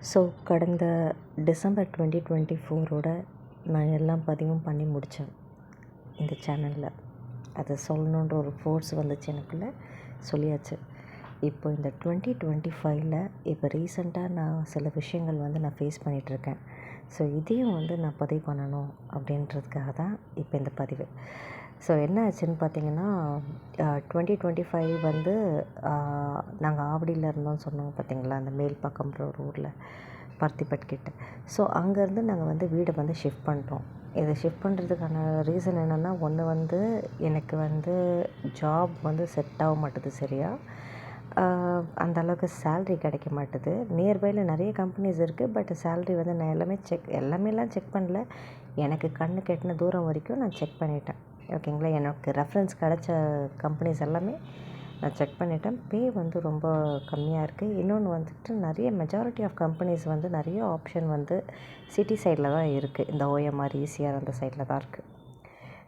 So கடந்த December 2024ஓட நான் எல்லாம் பதிவும் பண்ணி முடித்தேன் இந்த சேனலில். அதை சொல்லணுன்ற ஒரு ஃபோர்ஸ் வந்துச்சு எனக்குள்ளே, சொல்லியாச்சு. இப்போ இந்த 2025ல் இப்போ ரீசெண்டாக நான் சில விஷயங்கள் நான் ஃபேஸ் பண்ணிகிட்ருக்கேன். ஸோ இதையும் நான் பதிவு பண்ணணும் அப்படின்றதுக்காக தான் இப்போ இந்த பதிவு. ஸோ என்ன ஆச்சுன்னு பார்த்தீங்கன்னா, 2025 நாங்கள் ஆவடியில் இருந்தோம்னு சொன்னோம் பார்த்தீங்களா, அந்த மேல்பாக்கம்ன்ற ஒரு ஊரில், பருத்திப்பட் கிட்ட. ஸோ அங்கேருந்து நாங்கள் வீடை ஷிஃப்ட் பண்ணிட்டோம். இதை ஷிஃப்ட் பண்ணுறதுக்கான ரீசன் என்னென்னா, ஒன்று எனக்கு ஜாப் செட் ஆக மாட்டுது சரியா. அந்த அளவுக்கு சேல்ரி கிடைக்க மாட்டுது. நியர்பையில் நிறைய கம்பெனிஸ் இருக்குது, பட் சேல்ரி நான் எல்லாமேலாம் செக் பண்ணல. எனக்கு கண்ணு கெட்டின தூரம் வரைக்கும் நான் செக் பண்ணிட்டேன், ஓகேங்களா. எனக்கு ரெஃபரன்ஸ் கிடச்ச கம்பெனிஸ் எல்லாமே நான் செக் பண்ணிட்டேன். பே ரொம்ப கம்மியாக இருக்குது. இன்னொன்று நிறைய மெஜாரிட்டி ஆஃப் கம்பெனிஸ் நிறைய ஆப்ஷன் சிட்டி சைடில் தான் இருக்குது. இந்த ஓஎம்ஆர், ஈசிஆர் அந்த சைடில் தான் இருக்குது.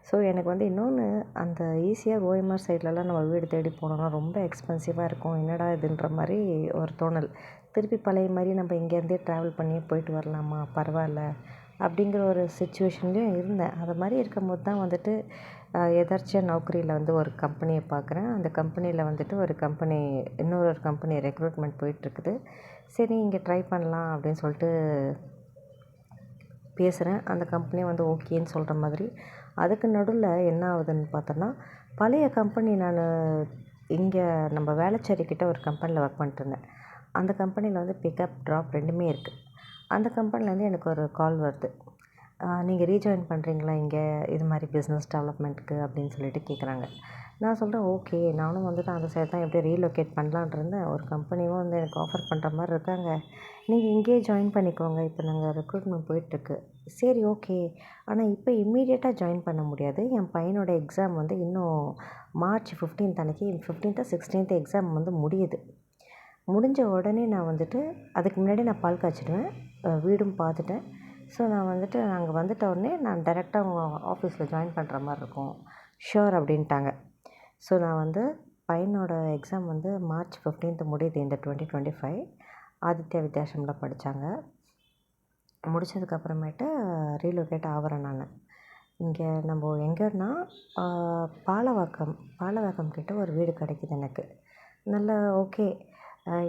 ஸோ எனக்கு இன்னொன்று, அந்த ஈசிஆர், ஓஎம்ஆர் சைட்லலாம் நம்ம வீடு தேடி போனோம்னா ரொம்ப எக்ஸ்பென்சிவாக இருக்கும். என்னடா இதுன்ற மாதிரி ஒரு தோணல். திருப்பி பழைய மாதிரி நம்ம இங்கேருந்தே ட்ராவல் பண்ணியே போயிட்டு வரலாமா, பரவாயில்ல அப்படிங்கிற ஒரு சிச்சுவேஷன்லேயும் இருந்தேன். அது மாதிரி இருக்கும்போது தான் எதர்ச்சியாக நௌக்கரியில் ஒரு கம்பெனியை பார்க்குறேன். அந்த கம்பெனியில் இன்னொரு கம்பெனி ரெக்ரூட்மெண்ட் போயிட்டுருக்குது. சரி இங்கே ட்ரை பண்ணலாம் அப்படின்னு சொல்லிட்டு பேசுகிறேன். அந்த கம்பெனி ஓகேன்னு சொல்கிற மாதிரி. அதுக்கு நடுவில் என்ன ஆகுதுன்னு பார்த்தோன்னா, பழைய கம்பெனி, நான் இங்கே நம்ம வேளச்சேரிக்கிட்ட ஒரு கம்பெனியில் ஒர்க் பண்ணிட்டுருந்தேன். அந்த கம்பெனியில் பிக்கப், ட்ராப் ரெண்டுமே இருக்குது. அந்த கம்பெனிலேருந்து எனக்கு ஒரு கால் வருது. நீங்கள் ரீஜாயின் பண்ணுறீங்களா இங்கே, இது மாதிரி பிஸ்னஸ் டெவலப்மெண்ட்டுக்கு அப்படின்னு சொல்லிட்டு கேட்குறாங்க. நான் சொல்கிறேன் ஓகே, நானும் அந்த சைடு தான் எப்படி ரீலொகேட் பண்ணலான்னு இருந்தேன். ஒரு கம்பெனியும் எனக்கு ஆஃபர் பண்ணுற மாதிரி இருக்காங்க, நீங்கள் இங்கேயே ஜாயின் பண்ணிக்கோங்க, இப்போ நாங்கள் ரெக்ரூட்மெண்ட் போயிட்டுருக்கு. சரி ஓகே, ஆனால் இப்போ இம்மீடியட்டாக ஜாயின் பண்ண முடியாது. என் பையனோட எக்ஸாம் இன்னும் மார்ச் 15 அன்றைக்கி, 15 16 எக்ஸாம் முடியுது. முடிஞ்ச உடனே நான் அதுக்கு முன்னாடி நான் பால் காய்ச்சிடுவேன். வீடும் பார்த்துட்டேன். ஸோ நான் அங்கே வந்துட்ட உடனே நான் டைரெக்டாக உங்கள் ஆஃபீஸில் ஜாயின் பண்ணுற மாதிரி இருக்கும், ஷூர் அப்படின்ட்டாங்க. ஸோ நான் பையனோட எக்ஸாம் மார்ச் 15 முடியுது இந்த 2025. ஆதித்யா வித்யாசமில் படித்தாங்க. முடித்ததுக்கப்புறமேட்டு ரீலொகேட் ஆகிறேன் நான். இங்கே நம்ம எங்கன்னா பாலவாக்கம் கிட்ட ஒரு வீடு கிடைக்கிது எனக்கு. நல்லா ஓகே,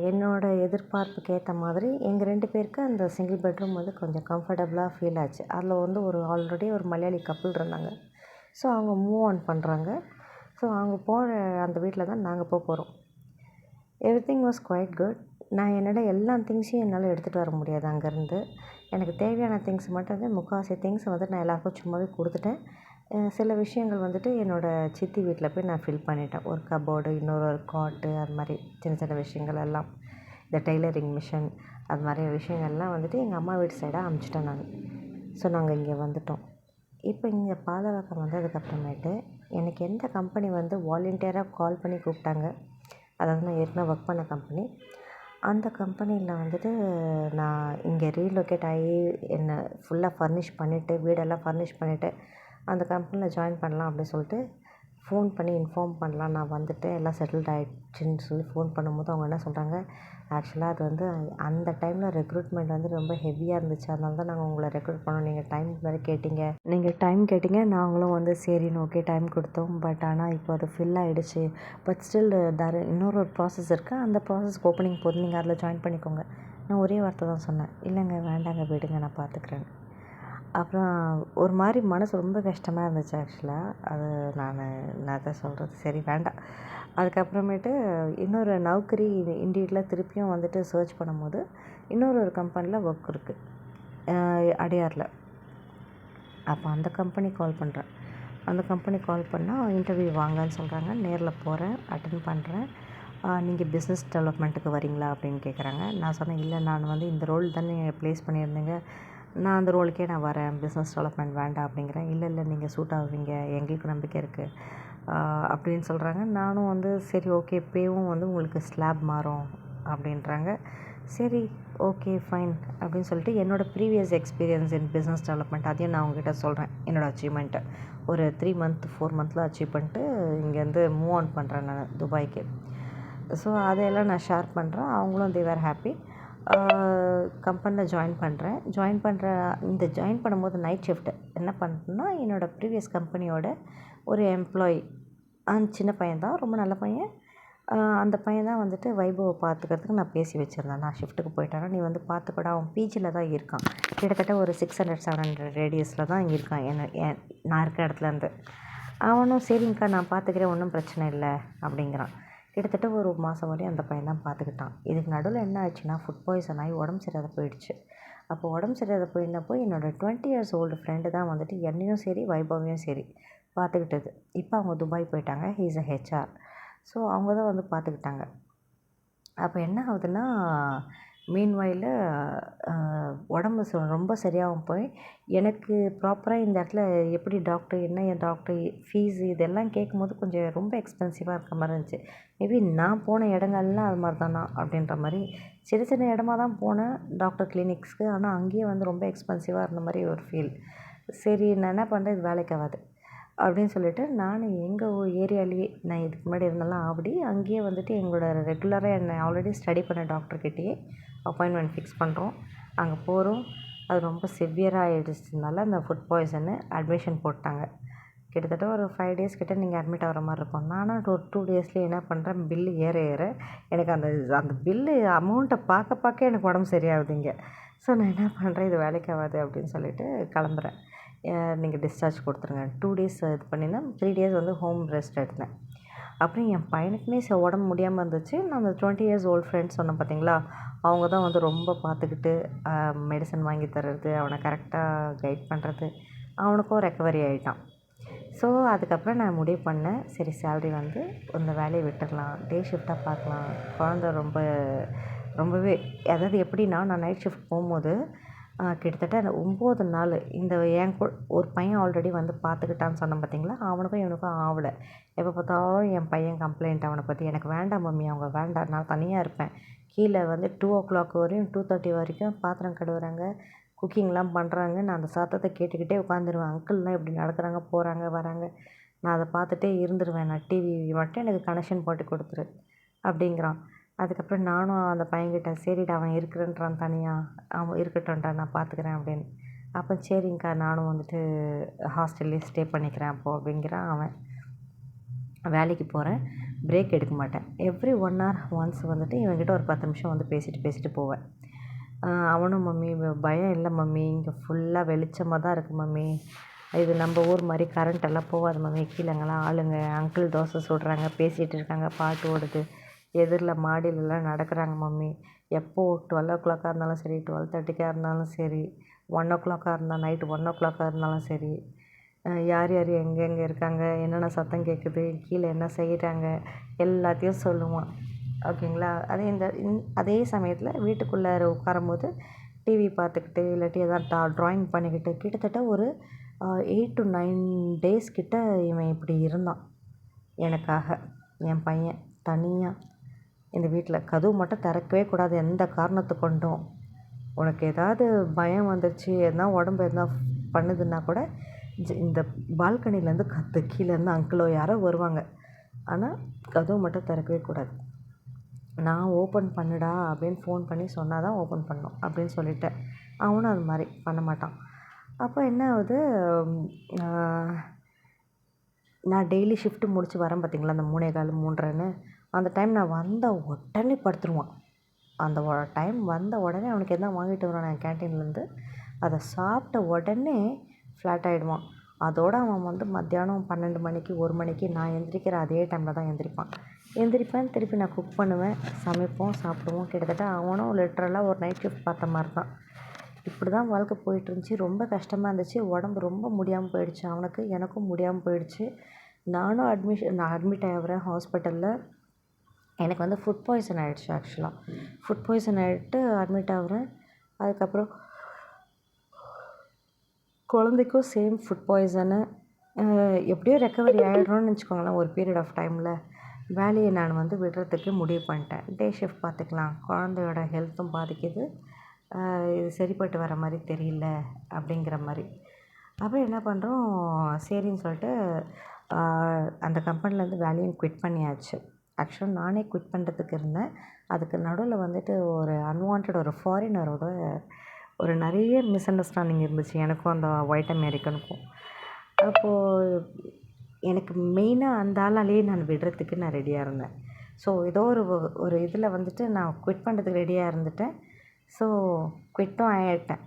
என்னோடய எதிர்பார்ப்புக்கு ஏற்ற மாதிரி எங்கள் 2 பேருக்கு அந்த சிங்கிள் பெட்ரூம் கொஞ்சம் கம்ஃபர்டபுளாக ஃபீல் ஆச்சு. அதில் ஆல்ரெடி ஒரு மலையாளி கப்புள் இருந்தாங்க. ஸோ அவங்க மூவ் ஆன் பண்ணுறாங்க. ஸோ அவங்க போகிற அந்த வீட்டில் தான் நாங்கள் போகிறோம். Everything was quite good. நான் எல்லா திங்ஸையும் என்னால் எடுத்துகிட்டு வர முடியாது அங்கேருந்து. எனக்கு தேவையான திங்ஸ் மட்டும் முக்கால்வாசி திங்ஸ் நான் எல்லாருக்கும் சும்மாவே கொடுத்துட்டேன். சில விஷயங்கள் என்னோடய சித்தி வீட்டில் போய் நான் ஃபில் பண்ணிட்டேன். ஒரு கபோர்டு, இன்னொரு காட்டு, அது மாதிரி சின்ன சின்ன விஷயங்கள் எல்லாம், இந்த டெய்லரிங் மிஷின், அது மாதிரி விஷயங்கள்லாம் எங்கள் அம்மா வீட்டு சைடாக அனுப்பிச்சிட்டேன் நான். ஸோ நாங்கள் இங்கே வந்துவிட்டோம். இப்போ இங்கே பாலவாக்கம் வந்ததுக்கப்புறமேட்டு எனக்கு எந்த கம்பெனி வாலண்டியராக கால் பண்ணி கூப்பிட்டாங்க, அதாவது நான் ஏற்கனவே ஒர்க் பண்ண கம்பெனி. அந்த கம்பெனியில் நான் இங்கே ரீலொகேட் ஆகி என்னை ஃபுல்லாக ஃபர்னிஷ் பண்ணிவிட்டு, வீடெல்லாம் ஃபர்னிஷ் பண்ணிவிட்டு அந்த கம்பெனியில் ஜாயின் பண்ணலாம் அப்படின்னு சொல்லிட்டு ஃபோன் பண்ணி இன்ஃபார்ம் பண்ணலாம், நான் வந்துவிட்டேன், எல்லாம் செட்டில்ட் ஆகிடுச்சின்னு சொல்லி ஃபோன் பண்ணும்போது அவங்க என்ன சொல்கிறாங்க, ஆக்சுவலாக அது அந்த டைமில் ரெக்ரூட்மெண்ட் ரொம்ப ஹெவியாக இருந்துச்சு, அதனால தான் நாங்கள் உங்களை ரெக்ரூட் பண்ணோம். நீங்கள் டைம் வேறு கேட்டிங்க, நாங்களும் சரின்னு ஓகே டைம் கொடுத்தோம். பட் ஆனால் இப்போ அது ஃபில் ஆகிடுச்சு. பட் ஸ்டில் இன்னொரு ப்ராசஸ் இருக்குது, அந்த ப்ராசஸ்க்கு ஓப்பனிங் போது நீங்கள் அதில் ஜாயின் பண்ணிக்கோங்க. நான் ஒரே வார்த்தை தான் சொன்னேன், இல்லைங்க வேண்டாங்க விடுங்க நான் பார்த்துக்குறேன். அப்புறம் ஒரு மாதிரி மனசு ரொம்ப கஷ்டமாக இருந்துச்சு ஆக்சுவலாக. அது நான் தான் சொல்கிறது, சரி வேண்டாம். அதுக்கப்புறமேட்டு இன்னொரு நௌக்கரி இண்டீடில் திருப்பியும் சர்ச் பண்ணும்போது இன்னொரு கம்பெனியில் ஒர்க் இருக்குது, அடையாரில். அப்போ அந்த கம்பெனி கால் பண்ணுறேன். அந்த கம்பெனி கால் பண்ணால் இன்டர்வியூ வாங்கன்னு சொல்கிறாங்க. நேரில் போகிறேன், அட்டென்ட் பண்ணுறேன். நீங்கள் பிஸ்னஸ் டெவலப்மெண்ட்டுக்கு வரீங்களா அப்படின்னு கேட்குறாங்க. நான் சொன்னேன், இல்லை நான் இந்த ரோல் தானே ப்ளேஸ் பண்ணியிருந்தீங்க, நான் அந்த ரோலுக்கே நான் வரேன், பிஸ்னஸ் டெவலப்மெண்ட் வேண்டாம் அப்படிங்கிறேன். இல்லை நீங்கள் சூட் ஆகுவீங்க, எங்களுக்கு நம்பிக்கை இருக்குது அப்படின்னு சொல்கிறாங்க. நானும் சரி ஓகே, பேவும் உங்களுக்கு ஸ்லாப் மாறும் அப்படின்றாங்க. சரி ஓகே ஃபைன் அப்படின்னு சொல்லிட்டு என்னோடய previous experience in business development அதையும் நான் உங்ககிட்ட சொல்கிறேன். என்னோடய அச்சீவ்மெண்ட்டை ஒரு 3 மந்த் 4 மந்தில் அச்சீவ் பண்ணிட்டு இங்கேருந்து மூவ் ஆன் பண்ணுறேன் நான் துபாய்க்கு. ஸோ அதையெல்லாம் நான் ஷேர் பண்ணுறேன். அவங்களும் தே வேர் ஹாப்பி. கம்பெனியில் ஜாயின் பண்ணும்போது நைட் ஷிஃப்ட்டு என்ன பண்ணேன்னா, என்னோடய ப்ரீவியஸ் கம்பெனியோட ஒரு எம்ப்ளாயி சின்ன பையன் தான், ரொம்ப நல்ல பையன். அந்த பையன் தான் வந்துட்டு வைபவை பார்த்துக்கிறதுக்கு நான் பேசி வச்சுருந்தேன். நான் ஷிஃப்ட்டுக்கு போயிட்டேன்னா நீ வந்து பார்த்துக்கோடா. அவன் பிஜியில் தான் இருக்கான். கிட்டத்தட்ட ஒரு 600-700 ரேடியஸில் தான் இருக்கான் நான் இருக்கிற இடத்துலேருந்து. அவனும் சரிங்க்கா நான் பார்த்துக்கிறேன், ஒன்றும் பிரச்சனை இல்லை அப்படிங்கிறான். கிட்டத்தட்ட ஒரு மாதம் வரையும் அந்த பையன் தான் பார்த்துக்கிட்டான். இதுக்கு நடுவில் என்ன ஆச்சுன்னா, ஃபுட் பாய்சன் ஆகி உடம்பு சரியாத போயிடுச்சு. அப்போ உடம்பு சரியாத போயிருந்தப்போ என்னோடய 20 இயர்ஸ் ஓல்டு ஃப்ரெண்டு தான் வந்துட்டு என்னையும் சரி வைபவையும் சரி பார்த்துக்கிட்டது. இப்போ அவங்க துபாய் போயிட்டாங்க. He is a HR. So அவங்க தான் வந்து பார்த்துக்கிட்டாங்க. அப்போ என்ன ஆகுதுன்னா, மீன்வைல் உடம்பு ரொம்ப சரியாகவும் போய் எனக்கு ப்ராப்பராக இந்த இடத்துல எப்படி டாக்டர் என்ன என் டாக்டர் ஃபீஸு இதெல்லாம் கேட்கும்போது கொஞ்சம் ரொம்ப எக்ஸ்பென்சிவாக இருக்க மாதிரி இருந்துச்சு. மேபி நான் போன இடங்கள்லாம் அது மாதிரி தானா அப்படின்ற மாதிரி சின்ன சின்ன இடமா தான் போனேன் டாக்டர் கிளினிக்ஸ்க்கு. ஆனால் அங்கேயே வந்து ரொம்ப எக்ஸ்பென்சிவாக இருந்த மாதிரி ஒரு ஃபீல். சரி நான் என்ன பண்ணுறேன், இது வேலைக்கு ஆகாது அப்படின்னு சொல்லிட்டு நான் எங்கள் ஏரியாலேயே நான் இதுக்கு முன்னாடி இருந்தெல்லாம் அங்கேயே வந்துட்டு எங்களோட ரெகுலராக என்னை ஆல்ரெடி ஸ்டடி பண்ண டாக்டர்கிட்டயே அப்பாயின்மெண்ட் ஃபிக்ஸ் பண்ணுறோம். அங்கே போகிறோம். அது ரொம்ப சிவியராக ஆகிடுச்சதுனால அந்த ஃபுட் பாய்சன்னு அட்மிஷன் போட்டாங்க. கிட்டத்தட்ட ஒரு 5 டேஸ் கிட்ட நீங்கள் அட்மிட் ஆகிற மாதிரி இருக்கும். நானும் ஒரு 2 டேஸ்லேயே என்ன பண்ணுறேன், பில்லு ஏற எனக்கு அந்த பில்லு அமௌண்ட்டை பார்க்க எனக்கு உடம்பு சரியாகுதுங்க. ஸோ நான் என்ன பண்ணுறேன், இது வேலைக்கு ஆகாது அப்படின்னு சொல்லிட்டு கிளம்புறேன். நீங்கள் டிஸ்சார்ஜ் கொடுத்துருங்க. 2 டேஸ் இது பண்ணியிருந்தேன். 3 டேஸ் வந்து ஹோம் ரெஸ்ட் எடுத்தேன். அப்புறம் என் பையனுக்குமே உடம்பு முடியாமல் இருந்துச்சு. நான் அந்த 20 இயர்ஸ் ஓல்டு ஃப்ரெண்ட்ஸ் சொன்னேன் பார்த்தீங்களா, அவங்க தான் வந்து ரொம்ப பார்த்துக்கிட்டு மெடிசன் வாங்கி தர்றது, அவனை கரெக்டாக கைட் பண்ணுறது. அவனுக்கும் ரெக்கவரி ஆகிட்டான். ஸோ அதுக்கப்புறம் நான் முடிவு பண்ணேன், சரி சேலரி வந்து இந்த வேலையை விட்டுடலாம், டே ஷிஃப்ட்டாக பார்க்கலாம். குழந்த ரொம்பவே அதாவது எப்படின்னா, நான் நைட் ஷிஃப்ட் போகும்போது கிட்டத்தட்ட அந்த 9 நாள் இந்த ஒரு பையன் ஆல்ரெடி வந்து பார்த்துக்கிட்டான்னு சொன்னேன் பார்த்தீங்களா, அவனுக்கும் இவனுக்கும் ஆகலை. எப்போ பார்த்தாலும் என் பையன் கம்ப்ளைண்ட் அவனை பற்றி, எனக்கு வேண்டாம் மம்மி அவங்க வேண்டாம், நான் தனியாக இருப்பேன். கீழே வந்து 2:00 வரையும் 2:30 வரைக்கும் பாத்திரம் கழுவுறாங்க, குக்கிங்லாம் பண்ணுறாங்க. நான் அந்த சத்தத்தை கேட்டுக்கிட்டே உட்காந்துருவேன். அங்கிள்லாம் இப்படி நடக்கிறாங்க, போகிறாங்க, வராங்க. நான் அதை பார்த்துட்டே இருந்துருவேன். நான் டிவி மட்டும் எனக்கு கனெக்ஷன் போட்டு கொடுத்துரு அப்படிங்கிறான். அதுக்கப்புறம் நானும் அந்த பையன்கிட்ட, சரிடா அவன் இருக்கிறேன்றான் தனியாக, அவன் இருக்கட்டும்டா நான் பார்த்துக்கிறேன் அப்படின்னு. அப்போ சரிங்க்கா நானும் வந்துட்டு ஹாஸ்டல்லேயே ஸ்டே பண்ணிக்கிறேன் அப்போது அப்படிங்கிறான் அவன். வேலைக்கு போகிறேன், பிரேக் எடுக்க மாட்டேன். எவ்ரி 1 hour ஒன்ஸ் வந்துட்டு இவன்கிட்ட ஒரு 10 நிமிஷம் வந்து பேசிட்டு போவேன். அவனும் மம்மி பயம் இல்லை மம்மி, இங்கே ஃபுல்லாக வெளிச்சமாக தான் இருக்குது மம்மி, இது நம்ம ஊர் மாதிரி கரண்ட் எல்லாம் போகாது மம்மி, கீழேங்கெல்லாம் ஆளுங்க அங்கிள் தோசை சுடுறாங்க, பேசிகிட்டு இருக்காங்க, பாட்டு ஓடுது, எதிரில் மாடியிலலாம் நடக்கிறாங்க மம்மி. எப்போது 12:00 இருந்தாலும் சரி, 12:30 இருந்தாலும் சரி, 1:00 இருந்தால் நைட்டு 1:00 இருந்தாலும் சரி, யார் யார் எங்கெங்கே இருக்காங்க, என்னென்ன சத்தம் கேட்குது, கீழே என்ன செய்கிறாங்க எல்லாத்தையும் சொல்லுவான். ஓகேங்களா. அதே சமயத்தில் வீட்டுக்குள்ளார உட்காரும்போது டிவி பார்த்துக்கிட்டு இல்லாட்டி எதாவது ட்ராயிங் பண்ணிக்கிட்டு கிட்டத்தட்ட ஒரு 8 to 9 டேஸ் கிட்ட இவன் இப்படி இருந்தான் எனக்காக. என் பையன் தனியாக இந்த வீட்டில் கதவு மட்டும் திறக்கவே கூடாது எந்த காரணத்தை கொண்டும். உனக்கு ஏதாவது பயம் வந்துருச்சு, எதனா உடம்பு எதனா பண்ணுதுன்னா கூட இந்த பால்கனிலேருந்து கற்று கீழேருந்து அங்கிளோ யாரோ வருவாங்க, ஆனால் கதவு மட்டும் திறக்கவே கூடாது. நான் ஓப்பன் பண்ணுடா அப்படின்னு ஃபோன் பண்ணி சொன்னால் தான் ஓப்பன் பண்ணணும் அப்படின்னு சொல்லிட்டேன். அவனும் அது மாதிரி பண்ண மாட்டான். அப்போ என்ன ஆகுது, நான் டெய்லி ஷிஃப்ட்டு முடித்து வரேன் பார்த்தீங்களா, அந்த 3:15 3:30ன்னு அந்த டைம் நான் வந்த உடனே படுத்துருவான். அந்த டைம் வந்த உடனே அவனுக்கு எதனா வாங்கிட்டு வருவான் நான் கேன்டீன்லேருந்து, அதை சாப்பிட்ட உடனே ஃப்ளாட் ஆகிடுவான். அதோடு அவன் வந்து மத்தியானம் 12 மணிக்கு 1 மணிக்கு நான் எந்திரிக்கிற அதே டைமில் தான் எந்திரிப்பேன். திருப்பி நான் குக் பண்ணுவேன், சமைப்போம், சாப்பிடுவோம். கிட்டத்தட்ட அவனும் லிட்ரலாக ஒரு நைட் ஷிஃப்ட் பார்த்த மாதிரி தான். இப்படி தான் வாழ்க்கை போயிட்டுருந்துச்சி. ரொம்ப கஷ்டமாக இருந்துச்சு. உடம்பு ரொம்ப முடியாமல் போயிடுச்சு அவனுக்கு, எனக்கும் முடியாமல் போயிடுச்சு. நானும் நான் அட்மிட் ஆகிறேன் ஹாஸ்பிட்டலில். எனக்கு வந்து ஃபுட் பாய்சன் ஆகிடுச்சு. ஆக்சுவலாக ஃபுட் பாய்சன் ஆகிட்டு அட்மிட் ஆகிறேன். அதுக்கப்புறம் குழந்தைக்கும் சேம் ஃபுட் பாய்சனு. எப்படியோ ரெக்கவரி ஆகிடுறோன்னு வச்சுக்கோங்களேன். ஒரு பீரியட் ஆஃப் டைமில் வேலையை நான் வந்து விடுறதுக்கு முடிவு பண்ணிட்டேன். டே ஷிஃப்ட் பார்த்துக்கலாம், குழந்தையோட ஹெல்த்தும் பாதிக்குது, இது சரிப்பட்டு வர மாதிரி தெரியல அப்படிங்கிற மாதிரி. அப்புறம் என்ன பண்ணுறோம், சரின்னு சொல்லிட்டு அந்த கம்பெனிலேருந்து வேலையும் குவிட் பண்ணியாச்சு. ஆக்சுவலாக நானே குவிட் பண்ணுறதுக்கு இருந்தேன். அதுக்கு நடுவில் வந்துட்டு ஒரு அன்வான்டட் ஒரு ஃபாரினரோட ஒரு நிறைய மிஸ் அண்டர்ஸ்டாண்டிங் இருந்துச்சு எனக்கும் அந்த ஒயிட் அமெரிக்கனுக்கும். அப்போது எனக்கு மெயினாக அந்த ஆளாலேயே நான் விடுறதுக்கு நான் ரெடியாக இருந்தேன். ஸோ ஏதோ ஒரு இதில் வந்துட்டு நான் குவிட் பண்ணுறதுக்கு ரெடியாக இருந்துட்டேன். ஸோ குவிட்டும் ஆகிட்டேன்.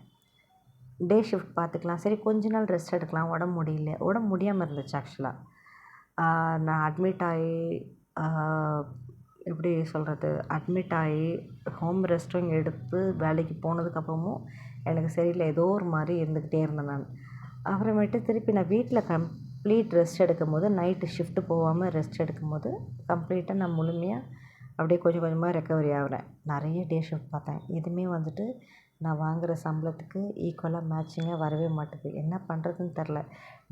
டே ஷிஃப்ட் பார்த்துக்கலாம், சரி கொஞ்ச நாள் ரெஸ்ட் எடுக்கலாம். உடம்பு முடியாமல் இருந்துச்சு ஆக்சுவலாக. நான் அட்மிட் ஆகி எப்படி சொல்கிறது, அட்மிட் ஆகி ஹோம் ரெஸ்ட்டும் எடுத்து வேலைக்கு போனதுக்கப்புறமும் எனக்கு சரியில்லை, ஏதோ ஒரு மாதிரி இருந்துக்கிட்டே இருந்தேன் நான். அப்புறமேட்டு திருப்பி நான் வீட்டில் கம்ப்ளீட் ரெஸ்ட் எடுக்கும்போது, நைட்டு ஷிஃப்ட்டு போகாமல் ரெஸ்ட் எடுக்கும்போது கம்ப்ளீட்டாக நான் முழுமையாக அப்படியே கொஞ்சம் கொஞ்சமாக ரெக்கவரி ஆகிறேன். நிறைய டே ஷிஃப்ட் பார்த்தேன். எதுவுமே வந்துட்டு நான் வாங்குகிற சம்பளத்துக்கு ஈக்குவலாக மேட்சிங்காக வரவே மாட்டுது. என்ன பண்ணுறதுன்னு தெரில.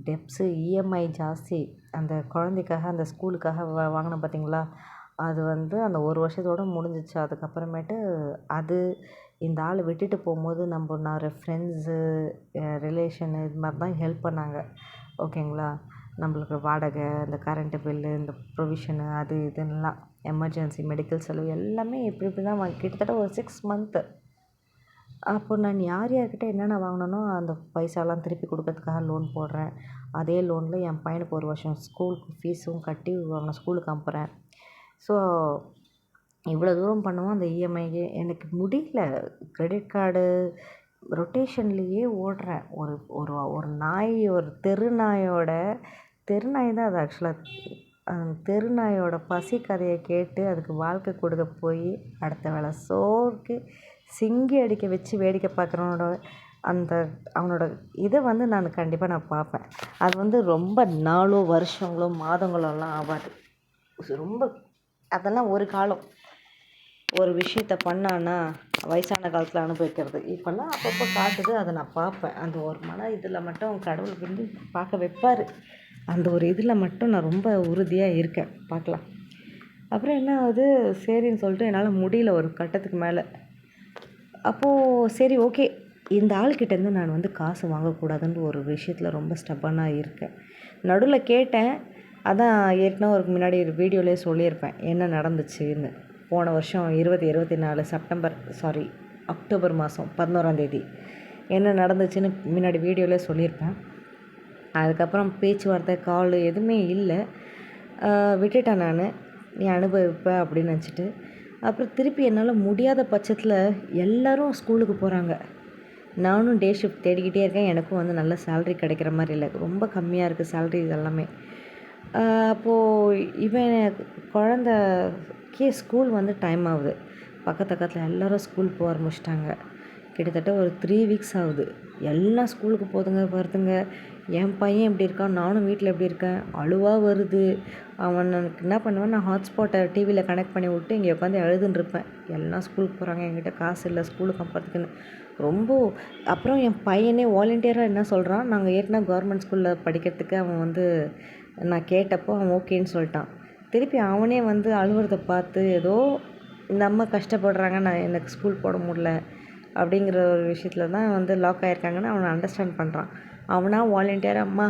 டெப்ஸு, இஎம்ஐ ஜாஸ்தி. அந்த குழந்தைக்காக அந்த ஸ்கூலுக்காக வாங்கினேன் பார்த்தீங்களா, அது வந்து அந்த ஒரு வருஷத்தோடு முடிஞ்சிச்சு. அதுக்கப்புறமேட்டு அது இந்த ஆள் விட்டுட்டு போகும்போது நான் ஃப்ரெண்ட்ஸு, ரிலேஷனு இது மாதிரி தான் ஹெல்ப் பண்ணாங்க. ஓகேங்களா. நம்மளுக்கு வாடகை, இந்த கரண்ட்டு பில்லு, இந்த ப்ரொவிஷனு, அது இதுன்னெலாம் எமர்ஜென்சி மெடிக்கல் செலவு எல்லாமே இப்படி தான் கிட்டத்தட்ட ஒரு 6 மந்த்து. அப்போ நான் யார்கிட்ட என்னென்ன வாங்கினேனோ அந்த பைசாலாம் திருப்பி கொடுக்கறதுக்காக லோன் போடுறேன். அதே லோனில் என் பையனுக்கு ஒரு வருஷம் ஸ்கூலுக்கு ஃபீஸும் கட்டி அவனை ஸ்கூலுக்கு அனுப்புகிறேன். ஸோ இவ்வளோ தூரம் பண்ணுவோம். அந்த இஎம்ஐயே எனக்கு முடியல. கிரெடிட் கார்டு ரொட்டேஷன்லேயே ஓடுறேன். ஒரு ஒரு ஒரு நாய், ஒரு தெரு நாய் தான் அது ஆக்சுவலாக. தெரு நாயோட பசி கதையை கேட்டு அதுக்கு வாழ்க்கை கொடுக்க போய் அடுத்த வேளை சோறுக்கு சிங்கி அடிக்க வச்சு வேடிக்கை பார்க்குறவனோட அவனோட இதை வந்து நான் கண்டிப்பாக பார்ப்பேன். அது வந்து ரொம்ப நாளோ வருஷங்களோ மாதங்களோலாம் ஆகாது. ரொம்ப அதெல்லாம் ஒரு காலம் ஒரு விஷயத்த பண்ணான்னா வயசான காலத்தில் அனுபவிக்கிறது. இப்போல்லாம் அப்பப்போ காட்டுது, அதை நான் பார்ப்பேன். அந்த ஒரு இதில் மட்டும் கடவுள் வந்து பார்க்க வைப்பார். அந்த ஒரு இதில் மட்டும் நான் ரொம்ப உறுதியாக இருக்கேன். பார்க்கலாம். அப்புறம் என்ன ஆகுது, சரின்னு சொல்லிட்டு என்னால் முடியல ஒரு கட்டத்துக்கு மேலே. அப்போது சரி ஓகே, இந்த ஆள்கிட்டேருந்து நான் வந்து காசு வாங்கக்கூடாதுன்ற ஒரு விஷயத்தில் ரொம்ப ஸ்டப்பனாக இருக்கேன். நடுவில் கேட்டேன். அதான் ஏற்கனவே ஒரு முன்னாடி ஒரு வீடியோலேயே சொல்லியிருப்பேன் என்ன நடந்துச்சுன்னு. போன வருஷம் 2024 அக்டோபர் மாதம் 11ஆம் தேதி என்ன நடந்துச்சுன்னு முன்னாடி வீடியோவிலே சொல்லியிருப்பேன். அதுக்கப்புறம் பேச்சுவார்த்தை கால் எதுவுமே இல்லை. விட்டுட்டேன் நான், நீ அனுபவிப்ப அப்படின்னு நினச்சிட்டு. அப்புறம் திருப்பி என்னால் முடியாத பட்சத்தில் எல்லோரும் ஸ்கூலுக்கு போகிறாங்க. நானும் டே ஷிஃப்ட் தேடிக்கிட்டே இருக்கேன். எனக்கும் வந்து நல்ல சேல்ரி கிடைக்கிற மாதிரி இல்லை, ரொம்ப கம்மியாக இருக்குது சேல்ரி இதெல்லாமே. அப்போது இவன் குழந்தைக்கே ஸ்கூல் வந்து டைம் ஆகுது. பக்கத்தில் எல்லோரும் ஸ்கூல் போக ஆரம்பிச்சிட்டாங்க. கிட்டத்தட்ட ஒரு 3 வீக்ஸ் ஆகுது. எல்லாம் ஸ்கூலுக்கு போதுங்க வருதுங்க. என் பையன் எப்படி இருக்கான், நானும் வீட்டில் எப்படி இருக்கேன், அழுவாக வருது. அவனுக்கு என்ன பண்ணுவேன், நான் ஹாட்ஸ்பாட்டை டிவியில் கனெக்ட் பண்ணி விட்டு இங்கே உட்காந்து எழுதுன்னு இருப்பேன். எல்லாம் ஸ்கூலுக்கு போகிறாங்க, என்கிட்ட காசு இல்லை ஸ்கூலுக்கு அனுப்புறதுக்குன்னு ரொம்ப. அப்புறம் என் பையனே வாலண்டியராக என்ன சொல்கிறான், நாங்கள் ஏற்கனவே கவர்மெண்ட் ஸ்கூலில் படிக்கிறதுக்கு அவன் வந்து நான் கேட்டப்போ அவன் ஓகேன்னு சொல்லிட்டான். திருப்பி அவனே வந்து அழுவுறதை பார்த்து ஏதோ நம்ம கஷ்டப்படுறாங்க, நான் எனக்கு ஸ்கூல் போட முடியல அப்படிங்கிற ஒரு விஷயத்தில் தான் வந்து லாக் ஆகிருக்காங்கன்னு அவனை அண்டர்ஸ்டாண்ட் பண்ணுறான். அவனாக வாலண்டியராக அம்மா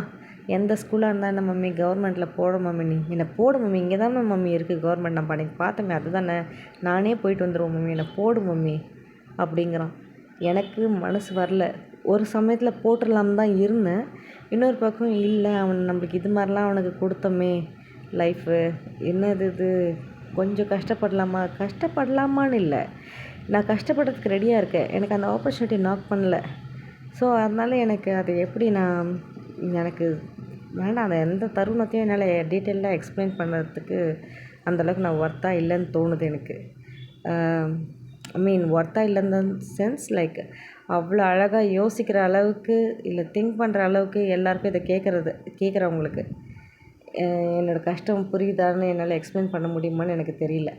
எந்த ஸ்கூலாக இருந்தால் என்ன மம்மி கவர்மெண்ட்டில் போட மம்மி, நீ என்னை போடு மம்மி, இங்கே தானே மம்மி இருக்குது கவர்மெண்ட், நம்ம அன்றைக்கி பார்த்தோமே அதுதானே, நானே போயிட்டு வந்துடுவோம் மம்மி, என்னை போடு மம்மி அப்படிங்கிறான். எனக்கு மனசு வரல. ஒரு சமயத்தில் போட்டுடலான்னு தான் இருந்தேன். இன்னொரு பக்கம் இல்லை, அவன் நம்மளுக்கு இது மாதிரிலாம் அவனுக்கு கொடுத்தோமே லைஃபு, என்னது இது கொஞ்சம் கஷ்டப்படலாமான்னு இல்லை, நான் கஷ்டப்படுறதுக்கு ரெடியாக இருக்கேன். எனக்கு அந்த ஆப்பர்ச்சுனிட்டி நாக் பண்ணல. ஸோ அதனால் எனக்கு அது எப்படி எனக்கு வேண்டாம். அந்த எந்த தருணத்தையும் என்னால் டீட்டெயிலாக எக்ஸ்பிளைன் பண்ணுறதுக்கு அந்தளவுக்கு நான் ஒர்த்தாக இல்லைன்னு தோணுது எனக்கு. ஒர்த்தாக இல்லைன்னு சென்ஸ் லைக் அவ்வளோ அழகாக யோசிக்கிற அளவுக்கு இல்லை திங்க் பண்ணுற அளவுக்கு எல்லாருக்கும் இதை கேட்குறவங்களுக்கு என்னோடய கஷ்டம் புரியுதான்னு என்னால் எக்ஸ்பிளைன் பண்ண முடியுமான்னு எனக்கு தெரியல.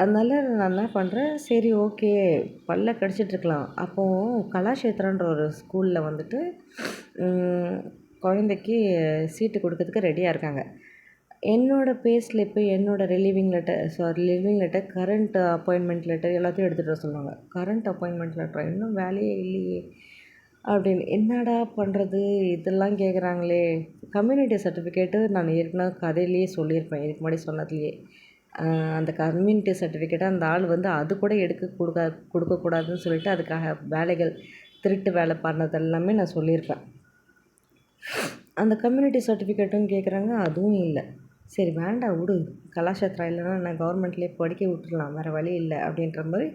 அதனால் நான் என்ன பண்ணுறேன், சரி ஓகே பல்ல கடிச்சிட்ருக்கலாம். அப்போது கலாஷேத்ரான்ற ஒரு ஸ்கூலில் வந்துட்டு குழந்தைக்கு சீட்டு கொடுக்கறதுக்கு ரெடியாக இருக்காங்க. என்னோடய பே ஸ்லிப்பு, என்னோடய living letter, current appointment letter எல்லாத்தையும் எடுத்துகிட்டு வர சொல்லுவாங்க. கரண்ட் அப்பாயின்மெண்ட் லெட்டர் இன்னும் வேலையே இல்லையே அப்படின்னு, என்னடா பண்ணுறது இதெல்லாம் கேட்குறாங்களே. கம்யூனிட்டி சர்டிஃபிகேட்டு நான் ஏற்கனவே கதையிலேயே சொல்லியிருப்பேன், இதுக்கு முன்னாடி சொன்னதுலேயே. அந்த கம்யூனிட்டி சர்டிஃபிகேட்டை அந்த ஆள் வந்து அது கூட கொடுக்கக்கூடாதுன்னு சொல்லிட்டு அதுக்காக வேலைகள் திருட்டு வேலை பண்ணது எல்லாமே நான் சொல்லியிருப்பேன். அந்த கம்யூனிட்டி சர்டிஃபிகேட்டும் கேட்குறாங்க, அதுவும் இல்லை. சரி வேண்டாம் விடு, கலாஷேத்ரா இல்லைன்னா நான் கவர்மெண்ட்லேயே படிக்க விட்டுடலாம், வேறு வழி இல்லை அப்படின்ற மாதிரி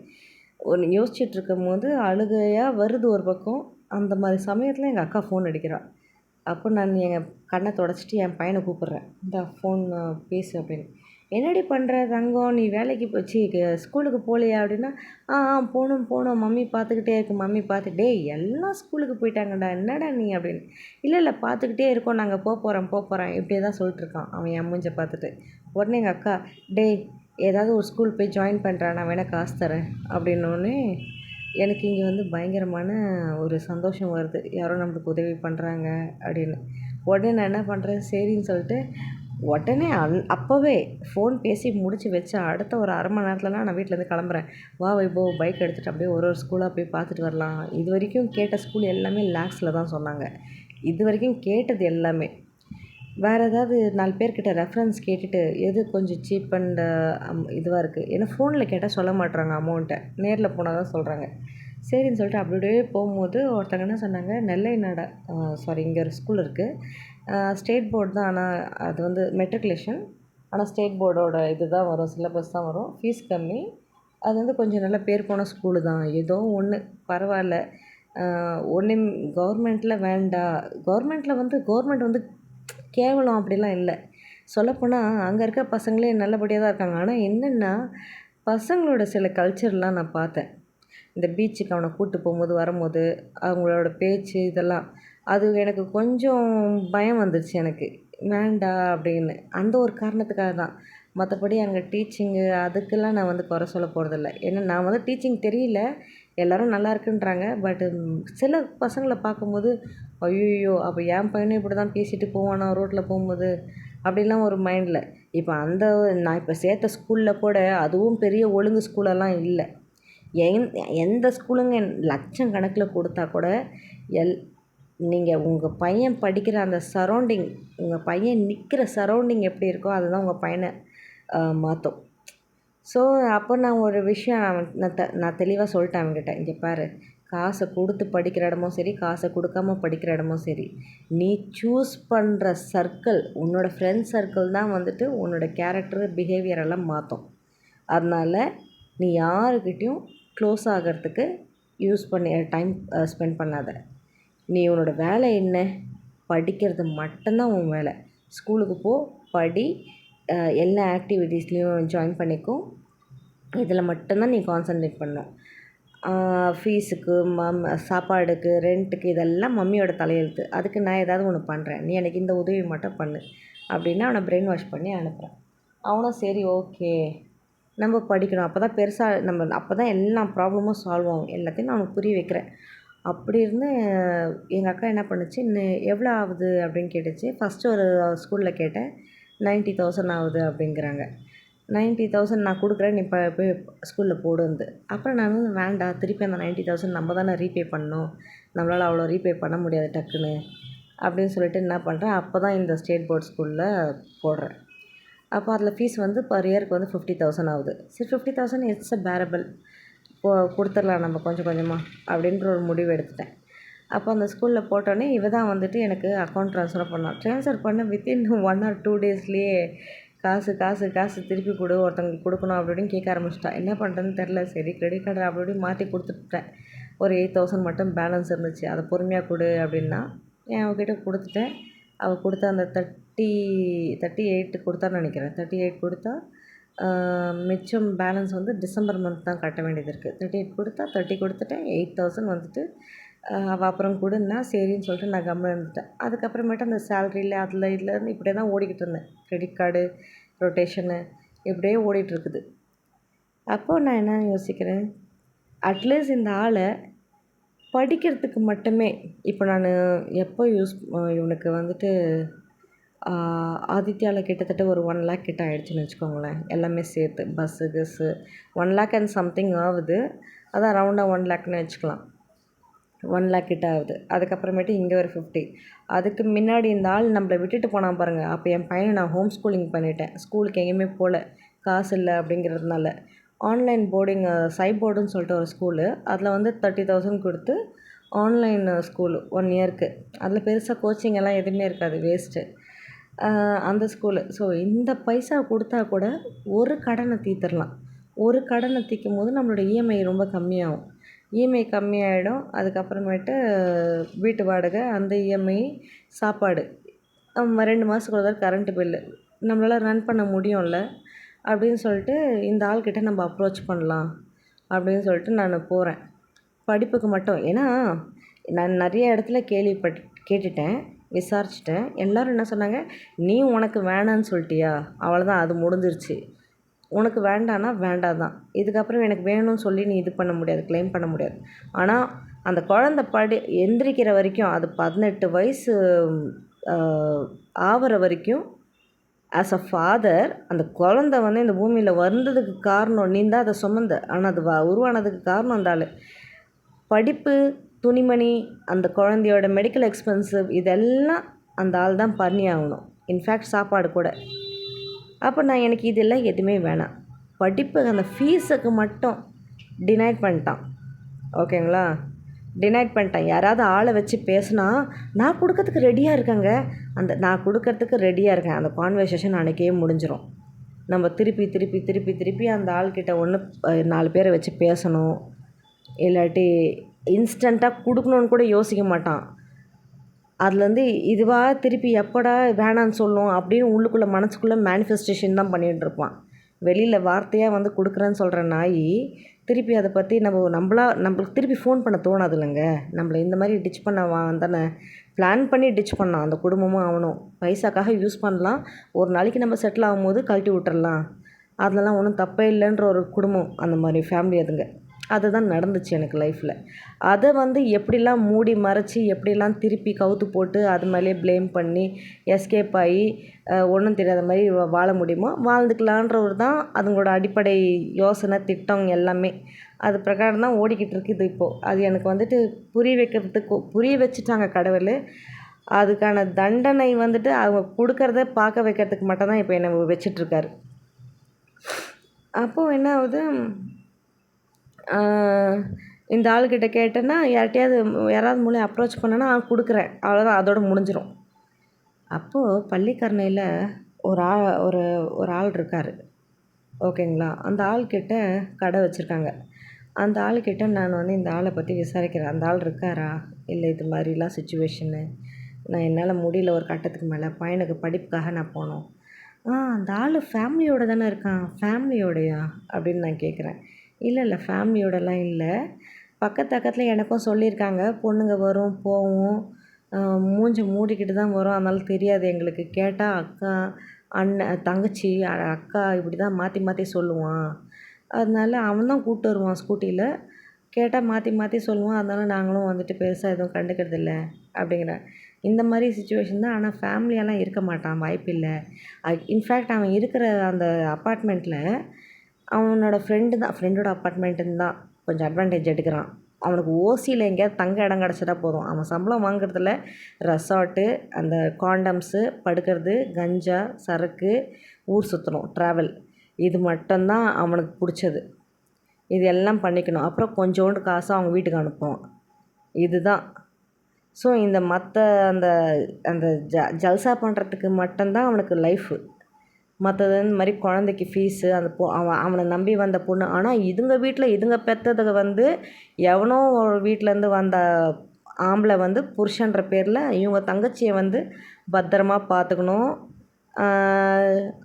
ஒன்று யோசிச்சுட்டு இருக்கும்போது அழுகையாக வருது ஒரு பக்கம். அந்த மாதிரி சமயத்தில் எங்கள் அக்கா ஃபோன் அடிக்கிறாள். அப்போ நான் எங்கள் கண்ணை தொடச்சிட்டு என் பையனை கூப்பிட்றேன், இந்த ஃபோன் பேசு அப்படின்னு. என்னடி பண்ணுற தங்கம், நீ வேலைக்கு போச்சு ஸ்கூலுக்கு போகலையா அப்படின்னா, போகணும் மம்மி பார்த்துக்கிட்டே இருக்கு, மம்மி பார்த்து எல்லாம் ஸ்கூலுக்கு போயிட்டாங்கடா, என்னடா நீ அப்படின்னு. இல்லை பார்த்துக்கிட்டே இருக்கோம், நாங்கள் போகிறோம் இப்படியே தான் சொல்லிட்டுருக்கான் அவன் என் மூஞ்சை பார்த்துட்டு. உடனே எங்கள் அக்கா, ஏதாவது ஒரு ஸ்கூல் போய் ஜாயின் பண்ணுறா, நான் வேணால் காசு தரேன் அப்படின்னோடனே எனக்கு இங்கே வந்து பயங்கரமான ஒரு சந்தோஷம் வருது, யாரோ நம்மளுக்கு உதவி பண்ணுறாங்க அப்படின்னு. உடனே நான் என்ன பண்ணுறேன், சரின்னு சொல்லிட்டு உடனே அப்போவே ஃபோன் பேசி முடித்து வச்சு அடுத்த ஒரு அரை மணி நேரத்துலலாம் நான் வீட்டிலேருந்து கிளம்புறேன். வா வைபோ, பைக் எடுத்துகிட்டு அப்படியே ஒரு ஸ்கூலாக போய் பார்த்துட்டு வரலாம். இது வரைக்கும் கேட்ட ஸ்கூல் எல்லாமே லேக்ஸில் தான் சொன்னாங்க. இது வரைக்கும் கேட்டது எல்லாமே வேறு ஏதாவது 4 பேர்கிட்ட ரெஃபரன்ஸ் கேட்டுட்டு எது கொஞ்சம் சீப் அண்ட் இதுவாக இருக்குது. ஏன்னா ஃபோனில் கேட்டால் சொல்ல மாட்றாங்க அமௌண்ட்டை, நேரில் போனால் தான் சொல்கிறாங்க. சரின்னு சொல்லிட்டு அப்படியே போகும்போது ஒருத்தங்க என்ன சொன்னாங்க, நெல்லை நடா இங்கே ஒரு ஸ்கூல் இருக்குது, ஸ்டேட் போர்டு தான், ஆனால் அது வந்து மெட்ரிகுலேஷன், ஆனால் ஸ்டேட் போர்டோட இது தான் வரும், சிலபஸ் தான் வரும், ஃபீஸ் கம்மி, அது வந்து கொஞ்சம் நல்ல பேர் போன ஸ்கூலு தான், ஏதோ ஒன்று பரவாயில்ல, ஒன்றும் கவர்மெண்ட்டில் வேண்டாம், கவர்மெண்ட் வந்து கேவலம் அப்படிலாம் இல்லை. சொல்லப்போனால் அங்கே இருக்க பசங்களே நல்லபடியாக தான் இருக்காங்க. ஆனால் என்னென்னா பசங்களோட சில கல்ச்சர்லாம் நான் பார்த்தேன். இந்த பீச்சுக்கு அவனை கூப்பிட்டு போகும்போது வரும்போது அவங்களோட பேச்சு இதெல்லாம் அது எனக்கு கொஞ்சம் பயம் வந்துடுச்சு எனக்கு, வேண்டாம் அப்படின்னு. அந்த ஒரு காரணத்துக்காக தான். மற்றபடி அங்கே டீச்சிங்கு அதுக்கெல்லாம் நான் வந்து குறை சொல்ல போகிறதில்ல. ஏன்னா நான் வந்து டீச்சிங் தெரியல, எல்லோரும் நல்லா இருக்குன்றாங்க. பட்டு சில பசங்களை பார்க்கும்போது ஐயய்யோ! அப்போ என் பையனும் இப்படி தான் பேசிட்டு போவானா ரோட்டில் போகும்போது அப்படிலாம் ஒரு மைண்டில். இப்போ நான் இப்போ சேர்த்த ஸ்கூலில் கூட அதுவும் பெரிய ஒழுங்கு ஸ்கூலெல்லாம் இல்லை. எந்த ஸ்கூலுங்க லட்சம் கணக்கில் கொடுத்தா கூட நீங்கள் உங்கள் பையன் படிக்கிற அந்த சரௌண்டிங், உங்கள் பையன் நிற்கிற சரௌண்டிங் எப்படி இருக்கோ அதுதான் உங்கள் பையனை மாற்றும். ஸோ அப்போ நான் ஒரு விஷயம் நான் தெளிவாக சொல்லிட்டேன் அவன்கிட்ட, இங்கே பாரு, காசை கொடுத்து படிக்கிற இடமும் சரி, காசை கொடுக்காம படிக்கிற இடமும் சரி, நீ சூஸ் பண்ணுற சர்க்கிள், உன்னோட ஃப்ரெண்ட் சர்க்கிள் தான் வந்துட்டு உன்னோட கேரக்டர் பிஹேவியரெல்லாம் மாற்றும். அதனால் நீ யாருக்கிட்டேயும் க்ளோஸ் ஆகிறதுக்கு டைம் ஸ்பெண்ட் பண்ணாத. நீ உன்னோட வேலை என்ன, படிக்கிறது மட்டும்தான் உன் வேலை. ஸ்கூலுக்கு போ, படி, எல்லா ஆக்டிவிட்டீஸ்லேயும் ஜாயின் பண்ணிக்கோ, இதில் மட்டும்தான் நீ கான்சன்ட்ரேட் பண்ணணும். ஃபீஸுக்கு சாப்பாடுக்கு, ரெண்ட்டுக்கு இதெல்லாம் மம்மியோட தலையெழுத்து, அதுக்கு நான் ஏதாவது ஒன்று பண்ணுறேன், நீ எனக்கு இந்த உதவி மட்டும் பண்ணு அப்படின்னு அவனை பிரெயின் வாஷ் பண்ணி அனுப்புகிறேன். அவனும் சரி ஓகே நம்ம படிக்கணும், அப்போ தான் பெருசாக அப்போ தான் எல்லா ப்ராப்ளமும் சால்வ் ஆகும், எல்லாத்தையும் நான் அவனுக்கு புரிய வைக்கிறேன். அப்படி இருந்து எங்கள் அக்கா என்ன பண்ணுச்சு, எவ்வளோ ஆகுது அப்படின்னு கேட்டுச்சு. ஃபஸ்ட்டு ஒரு ஸ்கூலில் கேட்டேன், 90,000 ஆகுது அப்படிங்கிறாங்க. 90,000 நான் கொடுக்குறேன், நீ போய் ஸ்கூலில் போடுந்து. அப்புறம் நான் வேண்டாம், திருப்பி அந்த 90,000 நம்ம தானே ரீபே பண்ணணும், நம்மளால் அவ்வளோ ரீபே பண்ண முடியாது டக்குன்னு அப்படின்னு சொல்லிட்டு என்ன பண்ணுறேன், அப்போ தான் இந்த ஸ்டேட் போர்ட் ஸ்கூலில் போடுறேன். அப்போ அதில் ஃபீஸ் வந்து பர் இயருக்கு வந்து 50,000 ஆகுது. சரி 50,000 இட்ஸ் பேரபிள், கொடுத்துடலாம் நம்ம கொஞ்சம் கொஞ்சமாக அப்படின்ற ஒரு முடிவு எடுத்துட்டேன். அப்போ அந்த ஸ்கூலில் போட்டோன்னே இவ தான் வந்துட்டு எனக்கு அக்கௌண்ட் ட்ரான்ஸ்ஃபர் பண்ண வித்தின் 1 or 2 டேஸ்லேயே காசு திருப்பி கொடு, ஒருத்தவங்களுக்கு கொடுக்கணும் அப்படின்னு கேட்க ஆரம்பிச்சிட்டா. என்ன பண்ணுறதுன்னு தெரில. சரி கிரெடிட் கார்டு அப்படி மாற்றி கொடுத்துட்டேன். ஒரு 8,000 மட்டும் பேலன்ஸ் இருந்துச்சு, அதை பொறுமையாக கொடு அப்படின்னா அவகிட்ட கொடுத்துட்டேன். அவள் கொடுத்த அந்த 38 கொடுத்தான்னு நினைக்கிறேன். 38 கொடுத்தா, மிச்சம் பேலன்ஸ் வந்து டிசம்பர் மந்த் தான் கட்ட வேண்டியது இருக்குது. 38 கொடுத்தா 30 கொடுத்துட்டேன். 8,000 வந்துட்டு அவள் அப்புறம் கொடுன்னா சரின்னு சொல்லிட்டு நான் கம்முன்னு இருந்துட்டேன். அதுக்கப்புறமேட்டு அந்த சேலரியில் இதில் இப்படியே தான் ஓடிக்கிட்டு இருந்தேன். கிரெடிட் கார்டு ரொட்டேஷனு இப்படியே ஓடிட்டுருக்குது. அப்போது நான் என்ன யோசிக்கிறேன், அட்லீஸ்ட் இந்த ஆளை படிக்கிறதுக்கு மட்டுமே இப்போ நான் எப்போ இவனுக்கு வந்துட்டு ஆதித்யாவில் கிட்டத்தட்ட ஒரு 1 lakh கிட்ட ஆகிடுச்சின்னு வச்சுக்கோங்களேன், எல்லாமே சேர்த்து bus kiss 1 lakh and something ஆகுது. அதான் ரவுண்டாக 1 lakhன்னு வச்சுக்கலாம். 1 lakh கிட்ட ஆகுது. அதுக்கப்புறமேட்டு இங்கே ஒரு 50. அதுக்கு முன்னாடி இந்த ஆள் நம்மளை விட்டுட்டு போனால் பாருங்கள். அப்போ என் பையனை நான் ஹோம் ஸ்கூலிங் பண்ணிட்டேன், ஸ்கூலுக்கு எங்கேயுமே போகல. காசு இல்லை அப்படிங்கிறதுனால. ஆன்லைன் போர்டிங் போர்டுன்னு சொல்லிட்டு ஒரு ஸ்கூலு, அதில் வந்து 30,000 கொடுத்து ஆன்லைன் ஸ்கூலு 1 இயருக்கு. அதில் பெருசாக கோச்சிங் எல்லாம் எதுவுமே இருக்காது, வேஸ்ட்டு. அந்த ஸ்கூலு. ஸோ இந்த பைசா கொடுத்தா கூட ஒரு கடனை தீர்த்துடலாம். ஒரு கடனை தீர்க்கும்போது நம்மளோட இஎம்ஐ ரொம்ப கம்மியாகும். இஎம்ஐ கம்மியாகிடும். அதுக்கப்புறமேட்டு வீட்டு வாடகை, அந்த இஎம்ஐ, சாப்பாடு, 2 மாதத்துக்கு ஒரு தடவை கரண்ட்டு பில்லு நம்மளால் ரன் பண்ண முடியும்ல. அப்படின்னு சொல்லிட்டு இந்த ஆள்கிட்ட நம்ம அப்ரோச் பண்ணலாம் அப்படின்னு சொல்லிட்டு நான் போகிறேன். படிப்புக்கு மட்டும். ஏன்னா நான் நிறைய இடத்துல கேட்டுட்டேன், விசாரிச்சுட்டேன். எல்லோரும் என்ன சொன்னாங்க, நீ உனக்கு வேணான்னு சொல்லிட்டியா, அவ்வளோதான், அது முடிஞ்சிருச்சு. உனக்கு வேண்டான்னா வேண்டாம் தான். இதுக்கப்புறம் எனக்கு வேணும்னு சொல்லி நீ இது பண்ண முடியாது, க்ளைம் பண்ண முடியாது. ஆனால் அந்த குழந்த எந்திரிக்கிற வரைக்கும், அது 18 வயசு ஆகிற வரைக்கும் ஆஸ் அ ஃபாதர், அந்த குழந்த வந்து இந்த பூமியில் வந்ததுக்கு காரணம் நீ தான். அதை சுமந்த. ஆனால் அது உருவானதுக்கு காரணம் அந்த ஆள். படிப்பு, துணிமணி, அந்த குழந்தையோட மெடிக்கல் எக்ஸ்பென்சிவ், இதெல்லாம் அந்த ஆள் தான் பண்ணி ஆகணும். இன்ஃபேக்ட் சாப்பாடு கூட. அப்போ எனக்கு இதெல்லாம் எதுவுமே வேணாம். படிப்பு அந்த ஃபீஸுக்கு மட்டும் டினைட் பண்ணிட்டான். ஓகேங்களா? டினைட் பண்ணிட்டான். யாராவது ஆளை வச்சு பேசுனா, நான் கொடுக்கறதுக்கு ரெடியாக இருக்கேங்க. நான் கொடுக்கறதுக்கு ரெடியாக இருக்கேன். அந்த கான்வர்சேஷன் அன்றைக்கே முடிஞ்சிடும். நம்ம திருப்பி அந்த ஆள்கிட்ட 4 பேரை வச்சு பேசணும். இல்லாட்டி இன்ஸ்டண்ட்டாக கொடுக்கணுன்னு கூட யோசிக்க மாட்டான். அதுலேருந்து இதுவாக திருப்பி எப்படா வேணான்னு சொல்லும் அப்படின்னு உள்ளுக்குள்ளே மனசுக்குள்ளே மேனிஃபெஸ்டேஷன் தான் பண்ணிகிட்ருப்பான். வெளியில் வார்த்தையாக வந்து கொடுக்குறேன்னு சொல்கிற நாய் திருப்பி அதை பற்றி நம்மளுக்கு திருப்பி ஃபோன் பண்ண தோணாது இல்லைங்க. நம்மளை இந்த மாதிரி டிச் பண்ண தானே பிளான் பண்ணி டிச் பண்ணான். அந்த குடும்பமும் அவனும் பைசாக்காக யூஸ் பண்ணலாம். ஒரு நாளைக்கு நம்ம செட்டில் ஆகும்போது கழட்டி விட்டுறலாம். அதெல்லாம் ஒன்றும் தப்பே இல்லைன்ற ஒரு குடும்பம், அந்த மாதிரி ஃபேமிலி அதுங்க. அதுதான் நடந்துச்சு எனக்கு லைஃப்பில். அதை வந்து எப்படிலாம் மூடி மறைச்சி, எப்படிலாம் திருப்பி கவுத்து போட்டு அது மேலேயே ப்ளேம் பண்ணி எஸ்கேப் ஆகி ஒன்றும் தெரியாத மாதிரி வாழ முடியுமோ வாழ்ந்துக்கலான்றவர் தான் அதுங்களோட அடிப்படை யோசனை, திட்டம் எல்லாமே. அது பிரகாரம் தான் ஓடிக்கிட்டு இருக்குது இப்போது. அது எனக்கு வந்துட்டு புரிய வச்சுட்டாங்க கடவுள். அதுக்கான தண்டனை வந்துட்டு அவங்க கொடுக்கறத பார்க்க வைக்கிறதுக்கு மட்டும்தான் இப்போ என்னை வச்சிட்ருக்காரு. அப்போது என்ன ஆகுது, இந்த ஆள்கிட்ட கேட்டேன்னா யாராவது மூலம் அப்ரோச் பண்ணேன்னா கொடுக்குறேன், அவ்வளோதான், அதோடு முடிஞ்சிடும். அப்போது பள்ளிக்கரணையில் ஒரு ஆள் இருக்கார். ஓகேங்களா? அந்த ஆள்கிட்ட கடை வச்சுருக்காங்க. அந்த ஆள்கிட்ட நான் வந்து இந்த ஆளை பற்றி விசாரிக்கிறேன். அந்த ஆள் இருக்காரா, இல்லை இது மாதிரிலாம் சுச்சுவேஷனு, என்னால் முடியல ஒரு கட்டத்துக்கு மேலே, பையனுக்கு படிப்புக்காக நான் போனோம். அந்த ஆள் ஃபேமிலியோடு தானே இருக்கான். ஃபேமிலியோடையா அப்படின்னு நான் கேட்குறேன். இல்லை ஃபேமிலியோடலாம் இல்லை. பக்கத்தில் எனக்கும் சொல்லியிருக்காங்க, பொண்ணுங்க வரும் போகும், மூஞ்ச மூடிக்கிட்டு தான் வரும், அதனால தெரியாது எங்களுக்கு. கேட்டால் அக்கா, அண்ணன், தங்கச்சி, அக்கா இப்படி தான் மாற்றி சொல்லுவான். அதனால அவன் தான் கூப்பிட்டு வருவான் ஸ்கூட்டியில். கேட்டால் மாற்றி சொல்லுவான். அதனால நாங்களும் வந்துட்டு பெருசாக எதுவும் கண்டுக்கிறதில்ல அப்படிங்கிறேன். இந்த மாதிரி சிச்சுவேஷன் தான். ஆனால் ஃபேமிலியெல்லாம் இருக்க மாட்டான், வாய்ப்பில்லை. இன்ஃபேக்ட் அவன் இருக்கிற அந்த அப்பார்ட்மெண்ட்டில் அவனோட ஃப்ரெண்டோட அப்பார்ட்மெண்ட்டுன்னு தான் கொஞ்சம் அட்வான்டேஜ் எடுக்கிறான். அவனுக்கு ஓசியில் எங்கேயாவது தங்க இடம் கிடச்சிட்டா போதும். அவன் சம்பளம் வாங்குறதுல ரெசார்ட்டு, அந்த காண்டம்ஸு, படுக்கிறது, கஞ்சா, சரக்கு, ஊர் சுற்றணும், ட்ராவல், இது மட்டும்தான் அவனுக்கு பிடிச்சது. இது எல்லாம் பண்ணிக்கணும். அப்புறம் கொஞ்சோண்டு காசை அவங்க வீட்டுக்கு அனுப்புவான். இதுதான். ஸோ இந்த மற்ற அந்த அந்த ஜல்சா பண்ணுறதுக்கு மட்டும்தான் அவனுக்கு லைஃபு. மற்றது இந்த மாதிரி குழந்தைக்கு ஃபீஸு, அந்த அவனை நம்பி வந்த பொண்ணு. ஆனால் இதுங்க வீட்டில் இதுங்க பெற்றதுக்கு வந்து எவனோ ஒரு வீட்டிலேருந்து வந்த ஆம்பளை வந்து புருஷன்ற பேரில் இவங்க தங்கச்சியை வந்து பத்திரமா பார்த்துக்கணும்.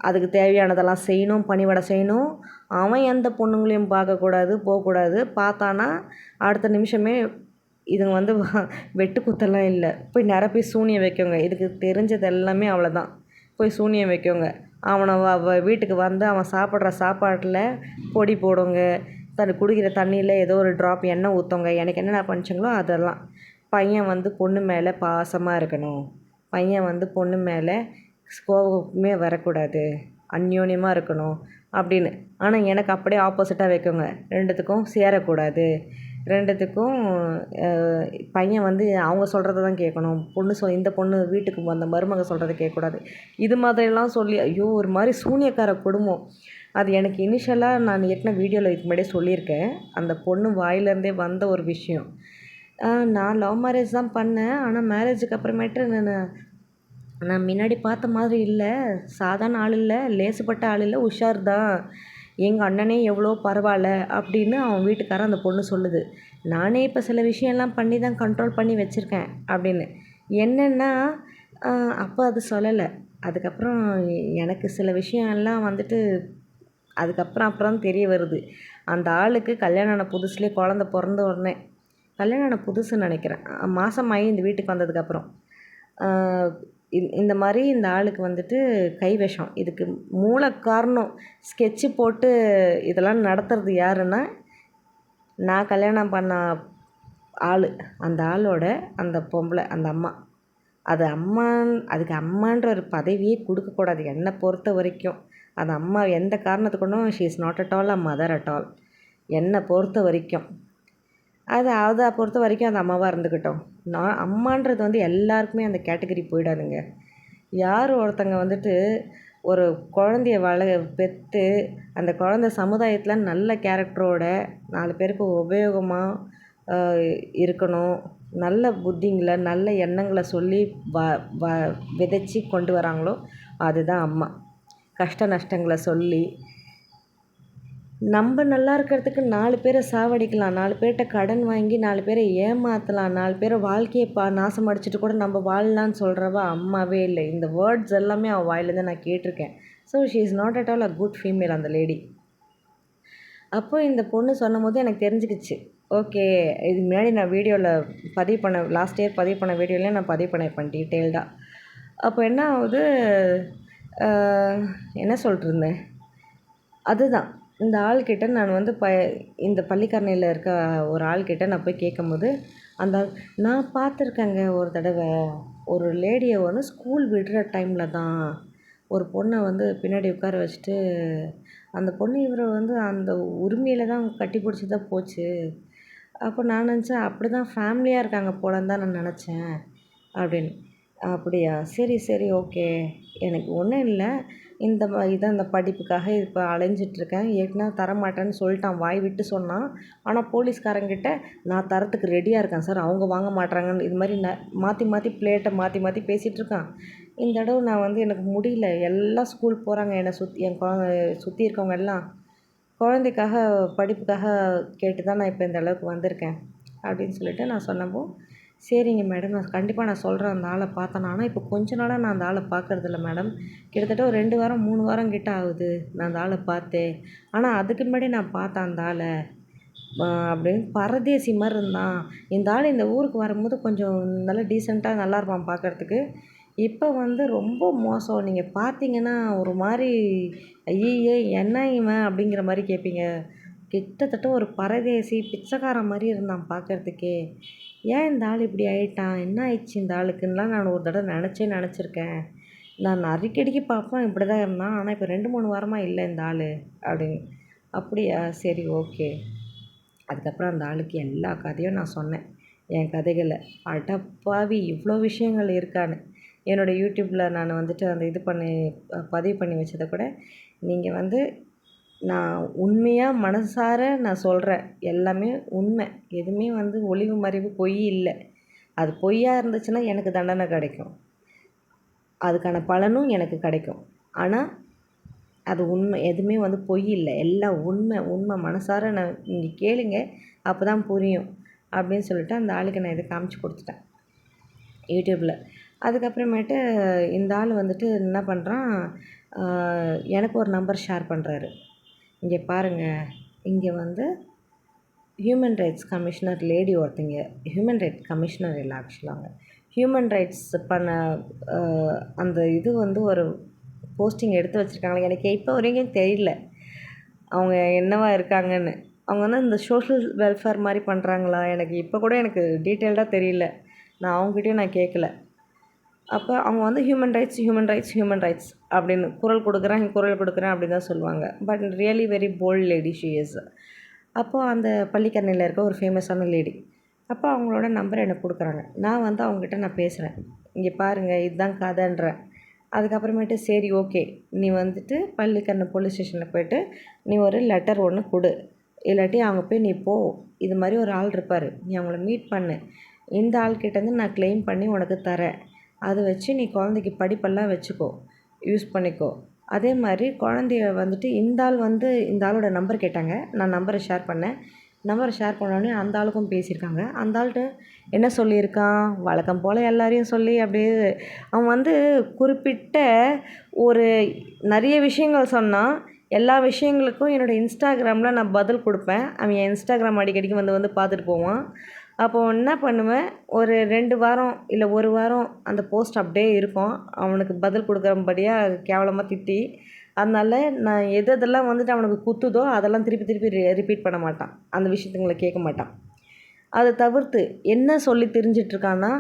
அதுக்கு தேவையானதெல்லாம் செய்யணும், பணிவிடை செய்யணும். அவன் எந்த பொண்ணுங்களையும் பார்க்கக்கூடாது, போகக்கூடாது. பார்த்தானா அடுத்த நிமிஷமே இதுங்க வந்து வெட்டு குத்தெல்லாம் இல்லை, போய் நிரப்பி சூனியம் வைக்கோங்க. இதுக்கு தெரிஞ்சது எல்லாமே அவ்வளோதான். போய் சூனியம் வைக்கோங்க. அவனை வீட்டுக்கு வந்து அவன் சாப்பிட்ற சாப்பாட்டில் பொடி போடுங்க, குடிக்கிற தண்ணியில் ஏதோ ஒரு ட்ராப் எண்ணெய் ஊற்றுங்க. எனக்கு என்னென்ன பண்ணிச்சுங்களோ அதெல்லாம். பையன் வந்து பொண்ணு மேலே பாசமாக இருக்கணும். பையன் வந்து பொண்ணு மேலே கோபமே வரக்கூடாது, அந்யோன்யமாக இருக்கணும் அப்படின்னு. ஆனால் எனக்கு அப்படியே ஆப்போசிட்டாக வைக்கோங்க. ரெண்டுத்துக்கும் சேரக்கூடாது. ரெண்டுத்துக்கும் பையன் வந்து அவங்க சொல்கிறத தான் கேட்கணும். இந்த பொண்ணு வீட்டுக்கு வந்த மருமக சொல்கிறத கேட்கக்கூடாது. இது மாதிரியெல்லாம் சொல்லி, ஐயோ, ஒரு மாதிரி சூனியக்கார குடும்பம். அது எனக்கு இனிஷியலாக நான் ஏற்கனவே வீடியோவில் இதுக்கு முன்னாடியே சொல்லியிருக்கேன். அந்த பொண்ணு வாயிலேருந்தே வந்த ஒரு விஷயம். நான் லவ் மேரேஜ் தான் பண்ணேன். ஆனால் மேரேஜுக்கு அப்புறமேட்டு நான் முன்னாடி பார்த்த மாதிரி இல்லை, சாதாரண ஆள் இல்லை, லேசுப்பட்ட ஆள் இல்லை, உஷார் தான். எங்கள் அண்ணனே எவ்வளோ பரவாயில்ல அப்படின்னு அவன் வீட்டுக்காரன் அந்த பொண்ணு சொல்லுது. நானே இப்போ சில விஷயம்லாம் பண்ணி தான் கண்ட்ரோல் பண்ணி வச்சுருக்கேன் அப்படின்னு. என்னென்னா அப்போ அது சொல்லலை. அதுக்கப்புறம் எனக்கு சில விஷயம்லாம் வந்துட்டு அப்புறம் தெரிய வருது. அந்த ஆளுக்கு கல்யாணம் ஆன புதுசுலேயே குழந்த பிறந்த உடனே, கல்யாணம் ஆன புதுசுன்னு நினைக்கிறேன், மாதமாகி இந்த வீட்டுக்கு வந்ததுக்கப்புறம் இந்த மாதிரி இந்த ஆளுக்கு வந்துட்டு கை விஷம். இதுக்கு மூல காரணம் ஸ்கெட்சு போட்டு இதெல்லாம் நடத்துறது யாருன்னா, நான் கல்யாணம் பண்ண ஆள், அந்த ஆளோட அந்த பொம்பளை, அந்த அம்மா. அதுக்கு அம்மான்ற ஒரு பதவியே கொடுக்கக்கூடாது என்னை பொறுத்த வரைக்கும். அந்த அம்மா எந்த காரணத்துக்கு she is not at all a mother at all என்னை பொறுத்த வரைக்கும். அதை பொறுத்த வரைக்கும் அந்த அம்மாவாக இருந்துக்கிட்டோம். நான் அம்மான்றது வந்து எல்லாருக்குமே அந்த கேட்டகரி போயிடாதுங்க. யார் ஒருத்தங்க வந்துட்டு ஒரு குழந்தைய பெற்று அந்த குழந்த சமுதாயத்தில் நல்ல கேரக்டரோட 4 பேருக்கு உபயோகமாக இருக்கணும், நல்ல புத்திங்களை நல்ல எண்ணங்களை சொல்லி விதைச்சி கொண்டு வராங்களோ அதுதான் அம்மா. கஷ்ட நஷ்டங்களை சொல்லி நம்ம நல்லா இருக்கிறதுக்கு 4 பேரை சாவடிக்கலாம், 4 பேர்கிட்ட கடன் வாங்கி 4 பேரை ஏமாற்றலாம், 4 பேரை வாழ்க்கையை நாசம் அடிச்சுட்டு கூட நம்ம வாழலான்னு சொல்கிறவ அம்மாவே இல்லை. இந்த வேர்ட்ஸ் எல்லாமே அவள் வாயிலேருந்து நான் கேட்டிருக்கேன். So she is not at all a good female அந்த லேடி. அப்போ இந்த பொண்ணு சொன்னபோது எனக்கு தெரிஞ்சுக்கிச்சு. ஓகே, இதுக்கு முன்னாடி நான் வீடியோவில் லாஸ்ட் இயர் பதிவு பண்ண வீடியோவில் நான் பதிவு பண்ணியிருப்பேன் டீட்டெயில்டாக. அப்போ என்ன ஆகுது, என்ன சொல்லிட்டுருந்தேன், அதுதான் இந்த ஆள்கிட்ட நான் வந்து இந்த பள்ளிக்கரணையில் இருக்க ஒரு ஆள்கிட்ட நான் போய் கேட்கும்போது, நான் பார்த்துருக்கேங்க ஒரு தடவை, ஒரு லேடியை வந்து ஸ்கூல் விடுற டைமில் தான் ஒரு பொண்ணை வந்து பின்னாடி உட்கார வச்சுட்டு, அந்த பொண்ணு இவரை வந்து அந்த உரிமையில் தான் கட்டி பிடிச்சி தான் போச்சு. அப்போ நான் நினச்சேன், அப்படி தான் ஃபேமிலியாக இருக்காங்க போலன்னு தான் நான் நினச்சேன் அப்படின்னு. அப்படியா, சரி சரி, ஓகே. எனக்கு ஒன்றும் இல்லை, இந்த படிப்புக்காக இப்போ அலைஞ்சிட்ருக்கேன், ஏற்கனவே தரமாட்டேன்னு சொல்லிட்டான், வாய் விட்டு சொன்னான். ஆனால் போலீஸ்காரங்கிட்ட நான் தரத்துக்கு ரெடியாக இருக்கேன் சார், அவங்க வாங்க மாட்றாங்கன்னு இது மாதிரி மாற்றி மாற்றி பிளேட்டை மாற்றி மாற்றி பேசிகிட்ருக்கான். இந்த தடவை நான் வந்து எனக்கு முடியல, எல்லாம் ஸ்கூல் போகிறாங்க, என்னை என் சுற்றி இருக்கவங்க எல்லாம் குழந்தைக்காக படிப்புக்காக கேட்டு தான் நான் இப்போ இந்த அளவுக்கு வந்திருக்கேன் அப்படின்னு சொல்லிட்டு நான் சொன்னப்போ, சரிங்க மேடம், நான் கண்டிப்பாக நான் சொல்கிறேன் அந்த ஆளை பார்த்தேன். ஆனால் இப்போ கொஞ்ச நாளாக நான் அந்த ஆளை பார்க்குறதில்ல மேடம், கிட்டத்தட்ட ஒரு 2 வாரம் 3 வாரம் கிட்ட ஆகுது நான் அந்த ஆளை பார்த்தேன். ஆனால் அதுக்கு முன்னாடி நான் பார்த்தேன் அந்த ஆளை அப்படின்னு, பரதேசி மாதிரி இருந்தான். இந்த ஆள் இந்த ஊருக்கு வரும்போது கொஞ்சம் நல்லா டீசெண்டாக நல்லா இருப்பான் பார்க்குறதுக்கு. இப்போ வந்து ரொம்ப மோசம். நீங்கள் பார்த்தீங்கன்னா ஒரு மாதிரி ஐயய்ய என்ன இவன் அப்படிங்கிற மாதிரி கேட்பீங்க. கிட்டத்தட்ட ஒரு பரதேசி பிச்சைக்காரன் மாதிரி இருந்தான் பார்க்குறதுக்கே. ஏன் இந்த ஆள் இப்படி ஆயிட்டான், என்ன ஆயிடுச்சு இந்த ஆளுக்குன்னுலாம் நான் ஒரு தடவை நினச்சிருக்கேன். நான் அடிக்கடிக்கு பார்ப்பேன், இப்படி தான் இருந்தான். ஆனால் இப்போ 2 3 வாரமாக இல்லை இந்த ஆள் அப்படின்னு. அப்படியா, சரி, ஓகே. அதுக்கப்புறம் அந்த ஆளுக்கு எல்லா கதையும் நான் சொன்னேன், என் கதைகளை. அடப்பாவி, இவ்வளோ விஷயங்கள் இருக்கான்னு. என்னோடய யூடியூப்பில் நான் வந்துட்டு அந்த பதிவு பண்ணி வச்சதை கூட நீங்கள் வந்து, நான் உண்மையாக மனசார நான் சொல்கிறேன், எல்லாமே உண்மை. எதுவுமே வந்து ஒளிவு மறைவு பொய் இல்லை. அது பொய்யா இருந்துச்சுன்னா எனக்கு தண்டனை கிடைக்கும், அதுக்கான பலனும் எனக்கு கிடைக்கும். ஆனால் அது உண்மை, எதுவுமே வந்து பொய் இல்லை, எல்லாம் உண்மை. மனசார நீங்கள் கேளுங்க, அப்போ தான் புரியும் அப்படின்னு சொல்லிட்டு அந்த ஆளுக்கு நான் இதை காமிச்சு கொடுத்துட்டேன் யூடியூப்பில். அதுக்கப்புறமேட்டு இந்த ஆள் வந்துட்டு என்ன பண்ணுறான், எனக்கு ஒரு நம்பர் ஷேர் பண்ணுறாரு. இங்கே பாருங்கள், இங்கே வந்து ஹியூமன் ரைட்ஸ் கமிஷனர் லேடி ஒருத்தங்க, ஹியூமன் ரைட்ஸ் கமிஷனர் இல்லை ஆக்சுவலாங்க, ஹியூமன் ரைட்ஸ் பண்ண அந்த இது வந்து ஒரு போஸ்டிங் எடுத்து வச்சுருக்காங்க. எனக்கு இப்போ வரைக்கும் தெரியல அவங்க என்னவா இருக்காங்கன்னு. அவங்க வந்து இந்த சோஷியல் வெல்ஃபேர் மாதிரி பண்ணுறாங்களா, எனக்கு இப்போ கூட எனக்கு டீட்டெயில்டாக தெரியல. நான் அவங்ககிட்டயும் நான் கேட்கல. அப்போ அவங்க வந்து ஹியூமன் ரைட்ஸ் அப்படின்னு குரல் கொடுக்குறேன் அப்படின்னு தான் சொல்லுவாங்க. But really very bold lady she is. அப்போது அந்த பள்ளிக்கரணையில் இருக்க ஒரு ஃபேமஸான லேடி. அப்போ அவங்களோட நம்பர் எனக்கு கொடுக்குறாங்க. நான் வந்து அவங்ககிட்ட நான் பேசுகிறேன், இங்கே பாருங்கள் இதுதான் கதைன்றேன். அதுக்கப்புறமேட்டு சரி ஓகே, நீ வந்துட்டு பள்ளிக்கரணை போலீஸ் ஸ்டேஷனில் போய்ட்டு நீ ஒரு லெட்டர் ஒன்று கொடு, இல்லாட்டி அவங்க போய் நீ போ, இது மாதிரி ஒரு ஆள் இருப்பார், நீ அவங்கள மீட் பண்ணு, இந்த ஆள்கிட்டேருந்து நான் க்ளைம் பண்ணி உனக்கு தரேன், அதை வச்சு நீ குழந்தைக்கு படிப்பெல்லாம் வச்சுக்கோ, யூஸ் பண்ணிக்கோ. அதே மாதிரி குழந்தைய வந்துட்டு இந்த ஆள் வந்து இந்த ஆளோட நம்பர் கேட்டாங்க, நான் நம்பரை ஷேர் பண்ணேன். நம்பரை ஷேர் பண்ணோடனே அந்த ஆளுக்கும் பேசியிருக்காங்க. அந்த ஆள்கிட்ட என்ன சொல்லியிருக்கான், வழக்கம் போல் எல்லாரையும் சொல்லி அப்படியே அவன் வந்து குறிப்பிட்ட ஒரு நிறைய விஷயங்கள் சொன்னான். எல்லா விஷயங்களுக்கும் என்னோடய இன்ஸ்டாகிராமில் நான் பதில் கொடுப்பேன். அவன் என் இன்ஸ்டாகிராம் அடிக்கடிக்கு வந்து வந்து பார்த்துட்டு போவான். அப்போது என்ன பண்ணுவேன், ஒரு 2 வாரம் இல்லை 1 வாரம் அந்த போஸ்ட் அப்படியே இருக்கும். அவனுக்கு பதில் கொடுக்குறபடியாக கேவலமாக திட்டி, அதனால நான் எதெல்லாம் வந்துட்டு அவனுக்கு குத்துதோ அதெல்லாம் திருப்பி திருப்பி ரிப்பீட் பண்ண மாட்டான். அந்த விஷயத்துங்களை கேட்க மாட்டான். அதை தவிர்த்து என்ன சொல்லி திரிஞ்சிட்ருக்கான்னா,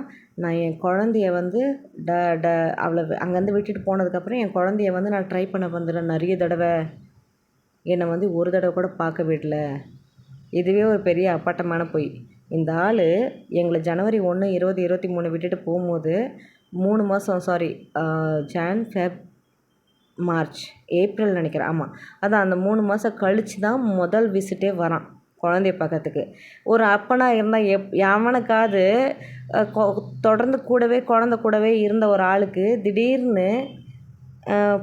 நான் என் குழந்தைய வந்து ட ட அவளை அங்கேருந்து விட்டுட்டு போனதுக்கப்புறம் என் குழந்தைய வந்து நான் ட்ரை பண்ண வந்துடுறேன் நிறைய தடவை, என்னை வந்து ஒரு தடவை கூட பார்க்க விடல. இதுவே ஒரு பெரிய அப்பட்டமான பொய். இந்த ஆள் எங்களை ஜனவரி 1, 2023 விட்டுட்டு போகும்போது 3 மாதம் ஜான், ஃபெப், மார்ச், ஏப்ரல் நினைக்கிறேன். ஆமாம், அதான் அந்த 3 மாதம் கழித்து தான் முதல் விசிட்டே வரான் குழந்தைய பார்க்கறதுக்கு. ஒரு அப்பனாக இருந்தால் எவனுக்காவது தொடர்ந்து குழந்தை கூடவே இருந்த ஒரு ஆளுக்கு திடீர்னு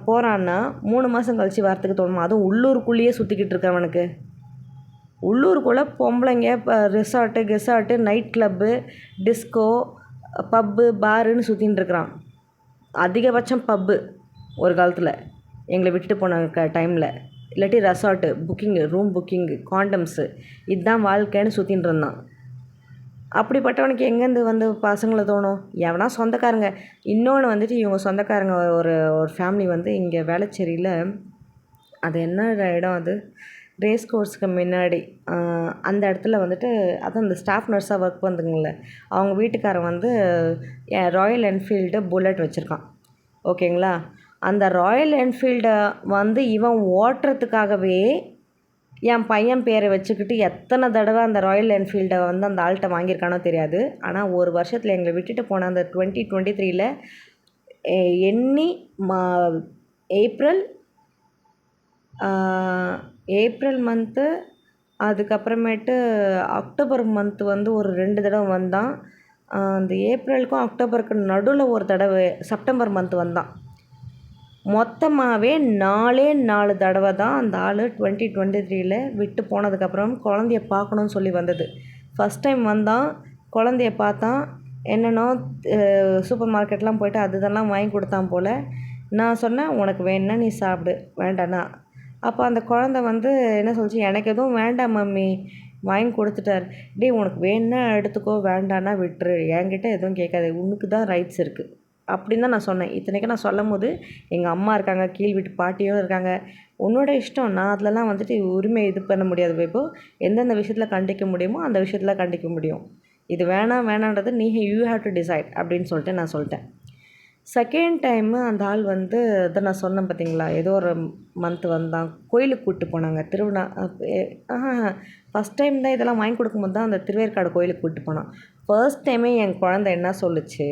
போகிறான்னா 3 மாதம் கழித்து வரத்துக்கு தோணுமா? அதுவும் உள்ளூருக்குள்ளேயே சுற்றிக்கிட்டு இருக்கவனுக்கு. உள்ளூருக்குள்ளே பொம்பளைங்க ரிசார்ட்டு, நைட் கிளப்பு, டிஸ்கோ, பப்பு, பாருன்னு சுற்றின்னு இருக்கிறான். அதிகபட்சம் பப்பு ஒரு காலத்தில் எங்களை விட்டுட்டு போன டைமில், இல்லாட்டி ரெசார்ட்டு ரூம் புக்கிங்கு, காண்டம்ஸு, இதுதான் வாழ்க்கைன்னு சுற்றின்னு இருந்தான். அப்படிப்பட்டவனுக்கு எங்கேருந்து வந்து பசங்களை தோணும்? எவனா சொந்தக்காரங்க. இன்னொன்று வந்துட்டு இவங்க சொந்தக்காரங்க ஒரு ஃபேமிலி வந்து இங்கே வேளச்சேரியில், அது என்ன இடம், அது ரேஸ் கோர்ஸுக்கு முன்னாடி அந்த இடத்துல வந்துட்டு, அதான் அந்த ஸ்டாஃப் நர்ஸாக ஒர்க் பண்ணுதுங்கள, அவங்க வீட்டுக்காரன் வந்து ராயல் என்ஃபீல்டு புல்லட் வச்சுருக்கான். ஓகேங்களா? அந்த ராயல் என்ஃபீல்டை வந்து இவன் ஓட்டுறதுக்காகவே என் பையன் பேரை வச்சுக்கிட்டு எத்தனை தடவை அந்த ராயல் என்ஃபீல்டை வந்து அந்த ஆள்கிட்ட வாங்கியிருக்கானோ தெரியாது. ஆனால் ஒரு வருஷத்தில் எங்களை விட்டுட்டு போன அந்த 2023ல் எண்ணி ஏப்ரல் மந்த்து, அதுக்கப்புறமேட்டு அக்டோபர் மந்த்து வந்து ஒரு 2 தடவை வந்தான். அந்த ஏப்ரலுக்கும் அக்டோபருக்கு நடுவில் ஒரு தடவை செப்டம்பர் மந்த்து வந்தான். மொத்தமாகவே 4 தடவை தான் அந்த ஆள் 2023ல் விட்டு போனதுக்கப்புறம் குழந்தைய பார்க்கணுன்னு சொல்லி வந்தது. ஃபஸ்ட் டைம் வந்தான், குழந்தைய பார்த்தான், என்னென்னோ சூப்பர் மார்க்கெட்லாம் போய்ட்டு அது இதெல்லாம் வாங்கி கொடுத்தான் போல். நான் சொன்னேன், உனக்கு வேணுன்னா நீ சாப்பிடு, வேண்டாண்ணா. அப்போ அந்த குழந்த வந்து என்ன சொல்லிச்சு, எனக்கு எதுவும் வேண்டாம் மம்மி, வாங்கி கொடுத்துட்டார். டேய், உனக்கு வேணுன்னா எடுத்துக்கோ, வேண்டான்னா விட்டுரு, என்கிட்ட எதுவும் கேட்காது, உனக்கு தான் ரைட்ஸ் இருக்குது அப்படின்னு தான் நான் சொன்னேன். இத்தனைக்கும் நான் சொல்லும்போது எங்கள் அம்மா இருக்காங்க, கீழ் வீட்டு பாட்டியும் இருக்காங்க. உன்னோட இஷ்டம், நான் அதிலலாம் வந்துட்டு உரிமை இது பண்ண முடியாது வைபோ. எந்தெந்த விஷயத்தில் கண்டிக்க முடியுமோ அந்த விஷயத்தில் கண்டிக்க முடியும். இது வேணான்றது யூ ஹேவ் டு டிசைட் அப்படின்னு சொல்லிட்டு நான் சொல்லிட்டேன். செகண்ட் டைமு அந்த ஆள் வந்து அதை நான் சொன்னேன் பார்த்தீங்களா, ஏதோ ஒரு மந்த் வந்தான், கோயிலுக்கு கூப்பிட்டு போனாங்க, ஃபஸ்ட் டைம் தான் இதெல்லாம் வாங்கி கொடுக்கும்போது தான் அந்த திருவேற்காடு கோயிலுக்கு கூப்பிட்டு போனான். ஃபர்ஸ்ட் டைமே என் குழந்தை என்ன சொல்லுச்சு,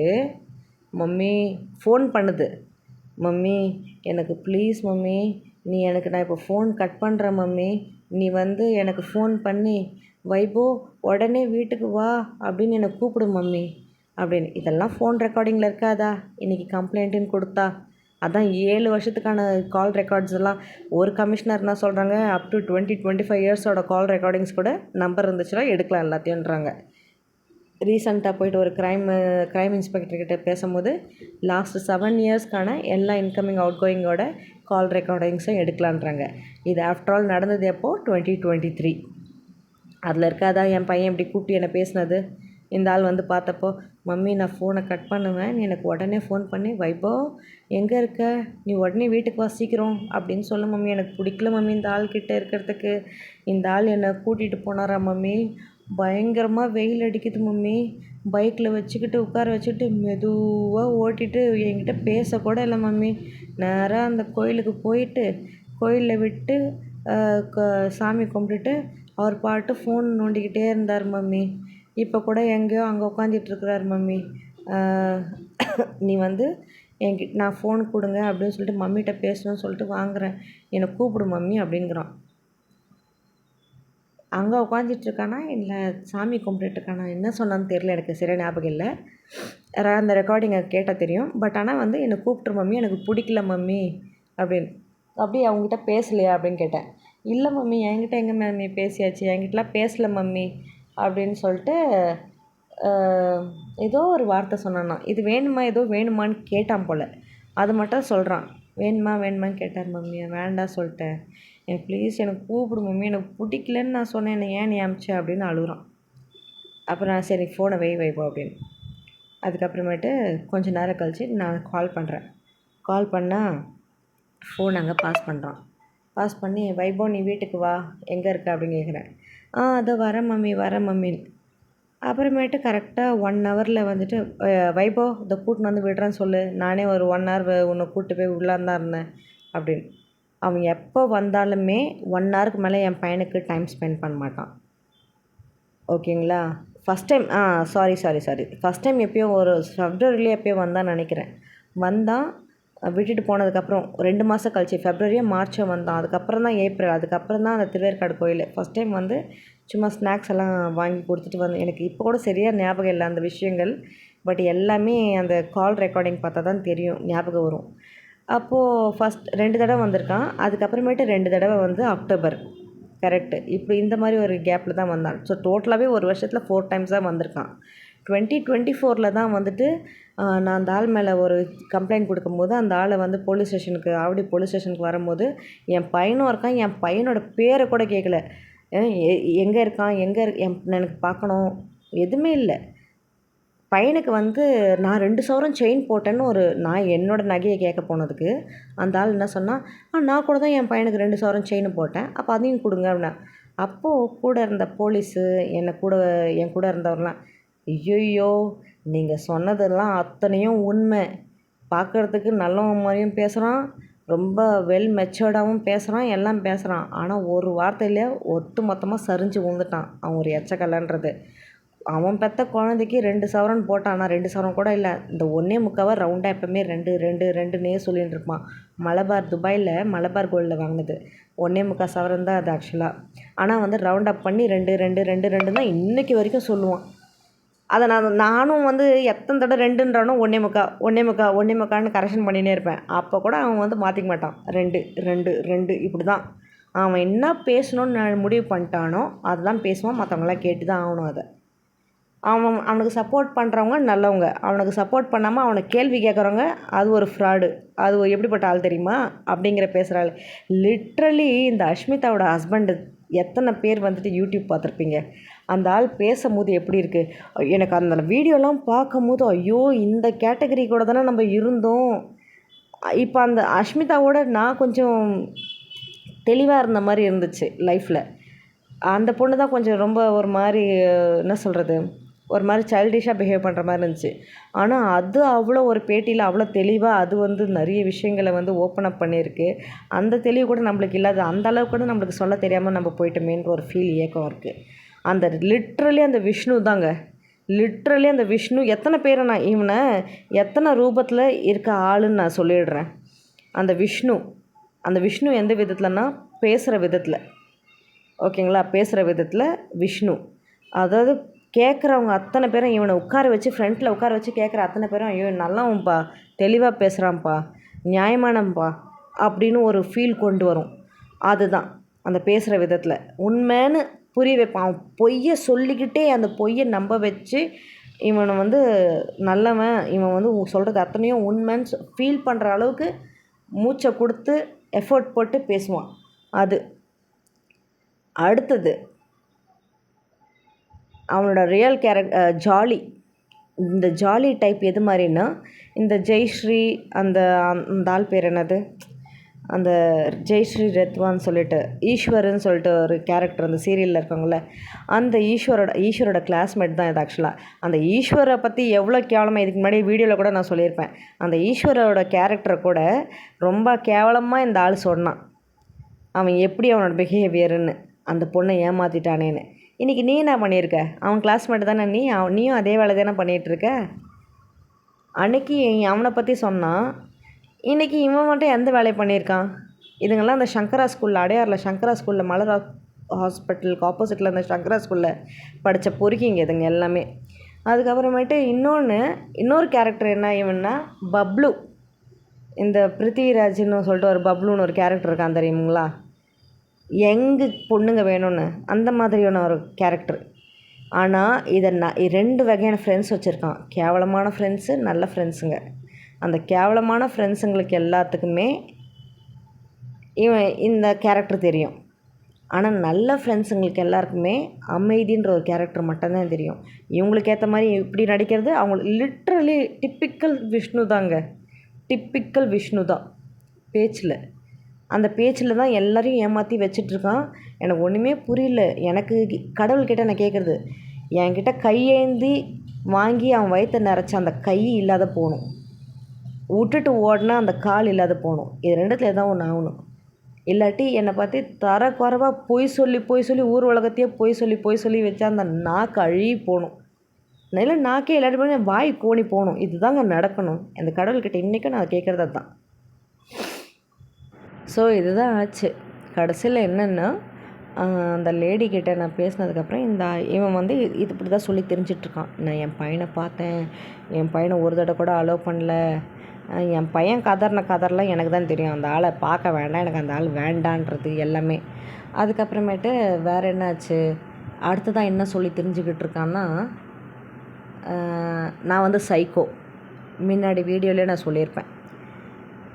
மம்மி ஃபோன் பண்ணுது, மம்மி எனக்கு ப்ளீஸ் மம்மி, நான் இப்போ ஃபோன் கட் பண்ணுறேன் மம்மி, நீ வந்து எனக்கு ஃபோன் பண்ணி வைபோ உடனே வீட்டுக்கு வா அப்படின்னு என்னை கூப்பிடு மம்மி அப்படின்னு. இதெல்லாம் ஃபோன் ரெக்கார்டிங்கில் இருக்காதா? இன்றைக்கி கம்ப்ளைண்ட்டுன்னு கொடுத்தா அதான் 7 வருஷத்துக்கான கால் ரெக்கார்ட்ஸ் எல்லாம் ஒரு கமிஷனர் என்ன சொல்கிறாங்க, அப் டு 20-25 இயர்ஸோட கால் ரெக்கார்டிங்ஸ் கூட நம்பர் இருந்துச்சுன்னா எடுக்கலாம் எல்லாத்தையும்ன்றாங்க. ரீசெண்டாக போய்ட்டு ஒரு க்ரைம் இன்ஸ்பெக்டர்கிட்ட பேசும்போது லாஸ்ட்டு 7 இயர்ஸ்க்கான எல்லா இன்கமிங் அவுட் கோயிங்கோட கால் ரெக்கார்டிங்ஸும் எடுக்கலான்றாங்க. இது ஆஃப்டர் ஆல் நடந்தது எப்போது, 2023. அதில் இருக்காதா என் பையன் இப்படி கூப்பிட்டு என்னை பேசினது? இந்த ஆள் வந்து பார்த்தப்போ, மம்மி நான் ஃபோனை கட் பண்ணுவேன், நீ எனக்கு உடனே ஃபோன் பண்ணி வைபோ எங்கே இருக்க, நீ உடனே வீட்டுக்கு வா சீக்கிரம் அப்படின்னு சொல்ல மம்மி. எனக்கு பிடிக்கல மம்மி இந்த ஆள்கிட்ட இருக்கிறதுக்கு. இந்த ஆள் என்னை கூட்டிகிட்டு போனாரா மம்மி, பயங்கரமாக வெயில் அடிக்குது மம்மி, பைக்கில் வச்சுக்கிட்டு உட்கார வச்சுட்டு மெதுவாக ஓட்டிகிட்டு என்கிட்ட பேசக்கூட இல்லை மம்மி. நேராக அந்த கோயிலுக்கு போயிட்டு கோயிலில் விட்டு சாமி கும்பிட்டுட்டு அவர் பாட்டு ஃபோன் நோண்டிக்கிட்டே இருந்தார் மம்மி. இப்போ கூட எங்கேயோ அங்கே உட்காந்துட்ருக்குறாரு மம்மி. நீ வந்து நான் ஃபோன் கொடுங்க அப்படின்னு சொல்லிட்டு மம்மிகிட்ட பேசணும்னு சொல்லிட்டு வாங்குகிறேன். என்னை கூப்பிடு மம்மி அப்படிங்கிறான். அங்கே உட்காந்துட்ருக்கானா இல்லை சாமி கும்பிட்டுட்ருக்கானா, என்ன சொன்னான்னு தெரியல, எனக்கு சரியாக ஞாபகம் இல்லை. அந்த ரெக்கார்டிங்கை கேட்டால் தெரியும். பட் ஆனால் வந்து என்னை கூப்பிட்ரு மம்மி, எனக்கு பிடிக்கல மம்மி அப்படின்னு. அப்படியே அவங்ககிட்ட பேசலையா அப்படின்னு கேட்டேன். இல்லை மம்மி, என்கிட்ட எங்கே மம்மி பேசியாச்சு, என்கிட்டலாம் பேசலை மம்மி அப்படின்னு சொல்லிட்டு ஏதோ ஒரு வார்த்தை சொன்னான்னா. இது வேணுமா, ஏதோ வேணுமான்னு கேட்டான் போல். அது மட்டும் சொல்கிறான். வேணுமான்னு கேட்டார் மம்மி. வேண்டாம் சொல்லிட்டேன். எனக்கு ப்ளீஸ் எனக்கு கூப்பிடு மம்மி, எனக்கு பிடிக்கலன்னு நான் சொன்னேன், என்னை ஏன் நீ அமிச்ச அப்படின்னு அழுகுறான். அப்புறம் நான் சரி ஃபோனை வைப்போம் அப்படின்னு. அதுக்கப்புறமேட்டு கொஞ்சம் நேரம் கழிச்சு நான் கால் பண்ணுறேன். கால் பண்ணால் ஃபோன் அங்கே பாஸ் பண்ணுறான். பாஸ் பண்ணி வைபோ நீ வீட்டுக்கு வா, எங்கே இருக்க அப்படின்னு கேட்குறேன். அதோ வரேன் மம்மின்னு. அப்புறமேட்டு கரெக்டாக 1 ஹவரில் வந்துட்டு வைபோ இதை கூட்டின்னு வந்து விடுறேன்னு சொல்லு, நானே ஒரு 1 ஹவர் உன்னை கூப்பிட்டு போய் விடலான்னு தான் இருந்தேன் அப்படின்னு. அவன் எப்போ வந்தாலுமே 1 ஹவருக்கு மேலே என் பையனுக்கு டைம் ஸ்பெண்ட் பண்ண மாட்டான். ஓகேங்களா. First time sorry first time எப்போயோ ஒரு ஃபெப்ரவரியிலே எப்போயோ வந்தான்னு நினைக்கிறேன். வந்தான், விட்டுட்டு போனதுக்கப்புறம் 2 மாதம் கழிச்சு ஃபெப்ரவரியோ மார்ச்சோ வந்தான். அதுக்கப்புறம் தான் ஏப்ரல், அதுக்கப்புறம் தான் அந்த திருவேற்காடு கோயில் ஃபஸ்ட் டைம் வந்து சும்மா ஸ்நாக்ஸ் எல்லாம் வாங்கி கொடுத்துட்டு வந்தேன். எனக்கு இப்போ கூட சரியாக ஞாபகம் இல்லை அந்த விஷயங்கள். பட் எல்லாமே அந்த கால் ரெக்கார்டிங் பார்த்தா தான் தெரியும், ஞாபகம் வரும். அப்போது ஃபஸ்ட் 2 தடவை வந்திருக்கான். அதுக்கப்புறமேட்டு 2 தடவை வந்து அக்டோபர், கரெக்டு. இப்படி இந்த மாதிரி ஒரு கேப்பில் தான் வந்தான். ஸோ டோட்டலாகவே ஒரு வருஷத்தில் 4 டைம்ஸ் தான் வந்திருக்கான். 2024 தான் வந்துட்டு நான் அந்த ஆள் மேலே ஒரு கம்ப்ளைண்ட் கொடுக்கும்போது அந்த ஆளை வந்து ஆவடி போலீஸ் ஸ்டேஷனுக்கு வரும்போது என் பையனும் இருக்கான். என் பையனோட பேரை கூட கேட்கல. எங்கே இருக்கான், எனக்கு பார்க்கணும், எதுவுமே இல்லை. பையனுக்கு வந்து நான் 2 சவரம் செயின் போட்டேன்னு நான் என்னோடய நகையை கேட்க போனதுக்கு அந்த ஆள் என்ன சொன்னால், நான் கூட தான் என் பையனுக்கு 2 சவரம் செயின் போட்டேன், அப்போ அதையும் கொடுங்க அப்படின்னா. அப்போது கூட இருந்த போலீஸு என் கூட இருந்தவரெலாம், ஐயோ நீங்கள் சொன்னதெல்லாம் அத்தனையும் உண்மை, பார்க்குறதுக்கு நல்லவன் மாதிரியும் பேசுகிறான், ரொம்ப வெல் மெச்சோர்டாகவும் பேசுகிறான், எல்லாம் பேசுகிறான். ஆனால் ஒரு வார்த்தையிலே ஒட்டு மொத்தமாக சரிஞ்சு விழுந்துட்டான் அவன் ஒரு எச்சக்கலைன்றது. அவன் பெற்ற குழந்தைக்கு 2 சவரன் போட்டான். ஆனால் 2 சவரன் கூட இல்லை, இந்த 1.25 ரவுண்டாக எப்போவுமே 2 சொல்லின்னு இருப்பான். துபாயில் மலபார் கோல்டில் வாங்கினது 1.25 சவரன் தான் அது ஆக்சுவலாக. ஆனால் வந்து ரவுண்ட் அப் பண்ணி 2 தான் இன்றைக்கி வரைக்கும் சொல்லுவான். அதை நானும் வந்து எத்தனை தடவை 2ன்றானோ 1.25 கரெக்ஷன் பண்ணினே இருப்பேன். அப்போ கூட அவன் வந்து மாற்றிக்க மாட்டான். 2 இப்படி தான். அவன் என்ன பேசணும்னு நான் முடிவு பண்ணிட்டானோ அதுதான் பேசுவான். மற்றவங்களாம் கேட்டு தான் ஆகணும் அதை. அவனுக்கு சப்போர்ட் பண்ணுறவங்க நல்லவங்க, அவனுக்கு சப்போர்ட் பண்ணாமல் அவனை கேள்வி கேட்குறவங்க அது ஒரு ஃப்ராடு. அது எப்படிப்பட்ட ஆள் தெரியுமா அப்படிங்கிற பேசுகிற ஆள். லிட்ரலி இந்த அஷ்மிதாவோட ஹஸ்பண்டு எத்தனை பேர் வந்துட்டு யூடியூப் பார்த்துருப்பீங்க. அந்த ஆள் பேசும்போது எப்படி இருக்குது, எனக்கு அந்த வீடியோலாம் பார்க்கும்போது ஐயோ இந்த கேட்டகரி கூட தானே நம்ம இருந்தோம். இப்போ அந்த அஷ்மிதாவோட நான் கொஞ்சம் தெளிவாக இருந்த மாதிரி இருந்துச்சு லைஃப்பில். அந்த பொண்ணு தான் கொஞ்சம் ரொம்ப ஒரு மாதிரி என்ன சொல்கிறது, ஒரு மாதிரி சைல்டிஷாக பிஹேவ் பண்ணுற மாதிரி இருந்துச்சு. ஆனால் அது அவ்வளோ ஒரு பேட்டியில் அவ்வளோ தெளிவாக அது வந்து நிறைய விஷயங்களை வந்து ஓப்பன் அப் பண்ணியிருக்கு. அந்த தெளிவு கூட நம்மளுக்கு இல்லாத, அந்த அளவுக்கு கூட நம்மளுக்கு சொல்ல தெரியாமல் நம்ம போயிட்டோமேன்ற ஒரு ஃபீல் ஏக்கம் இருக்குது. அந்த லிட்ரலி அந்த விஷ்ணு தாங்க, லிட்ரலி அந்த விஷ்ணு எத்தனை பேரை நான் இவனை எத்தனை ரூபத்தில் இருக்க ஆளுன்னு நான் சொல்லிடுறேன். அந்த விஷ்ணு எந்த விதத்துலனா பேசுகிற விதத்தில், ஓகேங்களா, பேசுகிற விதத்தில் விஷ்ணு. அதாவது கேட்குறவங்க அத்தனை பேரும் இவனை உட்கார வச்சு ஃப்ரண்ட்டில் உட்கார வச்சு கேட்குற அத்தனை பேரும் ஐயோ நல்லவன்ப்பா, தெளிவாக பேசுகிறான்ப்பா, நியாயமானப்பா அப்படின்னு ஒரு ஃபீல் கொண்டு வரும். அதுதான் அந்த பேசுகிற விதத்தில் உண்மைன்னு புரிய வைப்பான். அவன் பொய்யை சொல்லிக்கிட்டே அந்த பொய்யை நம்ப வச்சு இவனை வந்து நல்லவன், இவன் வந்து சொல்கிறது அத்தனையும் உண்மைன்னு ஃபீல் பண்ணுற அளவுக்கு மூச்சை கொடுத்து எஃபோர்ட் போட்டு பேசுவான். அது அடுத்தது அவனோட ரியல் ஜாலி. இந்த ஜாலி டைப் எது மாதிரின்னா, இந்த ஜெய்ஸ்ரீ அந்த ஆள் பேர் என்னது, அந்த ஜெய்ஸ்ரீ ரெத்வான்னு சொல்லிட்டு ஈஸ்வரன்னு சொல்லிட்டு ஒரு கேரக்டர் அந்த சீரியலில் இருக்காங்கள்ல, அந்த ஈஸ்வரோட கிளாஸ்மேட் தான் இது ஆக்சுவலாக. அந்த ஈஸ்வரை பற்றி எவ்வளோ கேவலமாக இதுக்கு முன்னாடி வீடியோவில் கூட நான் சொல்லியிருப்பேன். அந்த ஈஸ்வரோட கேரக்டரை கூட ரொம்ப கேவலமாக இந்த ஆள் சொன்னான். அவன் எப்படி அவனோட பிஹேவியருன்னு, அந்த பொண்ணை ஏமாற்றிட்டானேன்னு. இன்றைக்கி நீ என்ன பண்ணியிருக்க, அவன் கிளாஸ்மேட் தானே நீயும் அதே வேலை தானே பண்ணிகிட்ருக்க. அன்னைக்கு அவனை பற்றி சொன்னான், இன்றைக்கி இவன் மட்டும் எந்த வேலையை பண்ணியிருக்கான்? இதுங்கெல்லாம் அந்த சங்கரா ஸ்கூலில், அடையாரில் சங்கரா ஸ்கூலில், மலர் ஹாஸ்பிட்டலுக்கு ஆப்போசிட்டில் அந்த சங்கரா ஸ்கூலில் படித்த பொறுக்கிங்க இதுங்க எல்லாமே. அதுக்கப்புறமேட்டு இன்னொரு கேரக்டர் என்ன இவன்னா, பப்ளு. இந்த பிருத்திவிராஜ்னு சொல்லிட்டு ஒரு பப்ளுன்னு ஒரு கேரக்டர் இருக்கான் தெரியுங்களா? எங்கு பொண்ணுங்க வேணும்னு அந்த மாதிரியான ஒரு கேரக்டர். ஆனால் இதை 2 வகையான ஃப்ரெண்ட்ஸ் வச்சுருக்கான். கேவலமான ஃப்ரெண்ட்ஸு, நல்ல ஃப்ரெண்ட்ஸுங்க. அந்த கேவலமான ஃப்ரெண்ட்ஸுங்களுக்கு எல்லாத்துக்குமே இவன் இந்த கேரக்டர் தெரியும். ஆனால் நல்ல ஃப்ரெண்ட்ஸுங்களுக்கு எல்லாருக்குமே அமைதின்ற ஒரு கேரக்டர் மட்டும்தான் தெரியும். இவங்களுக்கு ஏற்ற மாதிரி இப்படி நடிக்கிறது அவங்க லிட்ரலி டிப்பிக்கல் விஷ்ணு தாங்க. டிப்பிக்கல் விஷ்ணு தான் பேச்சில். அந்த பேச்சில் தான் எல்லோரையும் ஏமாற்றி வச்சிட்ருக்கான். எனக்கு ஒன்றுமே புரியல. எனக்கு கடவுள்கிட்ட நான் கேட்குறது, என்கிட்ட கையேந்தி வாங்கி அவன் வயிற்ற நிறச்ச அந்த கை இல்லாத போகணும், விட்டுட்டு ஓடினா அந்த கால் இல்லாத போகணும். இது 2த்தில் எதாவது ஒன்று ஆகணும். இல்லாட்டி என்னை பற்றி தரக்குறைவாக பொய் சொல்லி ஊர் உலகத்தையே பொய் சொல்லி வச்சா அந்த நாக்கு அழுகி போகணும். இல்லை நாக்கே இல்லாட்டி போய் வாய் கோணி போகணும். இதுதாங்க நடக்கணும். அந்த கடவுள்கிட்ட இன்றைக்கும் நான் கேட்குறது அதுதான். ஸோ இதுதான் ஆச்சு. கடைசியில் என்னென்னா, அந்த லேடிக்கிட்ட நான் பேசினதுக்கப்புறம் இவன் வந்து இது இப்படி தான் சொல்லி தெரிஞ்சிட்ருக்கான். நான் என் பையனை பார்த்தேன், என் பையனை ஒரு தடவை கூட அலோவ் பண்ணல, என் பையன் கதறலாம் எனக்கு தான் தெரியும். அந்த ஆளை பார்க்க வேண்டாம், எனக்கு அந்த ஆள் வேண்டான்றது எல்லாமே. அதுக்கப்புறமேட்டு வேறு என்னாச்சு, அடுத்ததான் என்ன சொல்லி தெரிஞ்சுக்கிட்டு இருக்கான்னா, நான் வந்து சைக்கோ. முன்னாடி வீடியோலேயே நான் சொல்லியிருப்பேன்.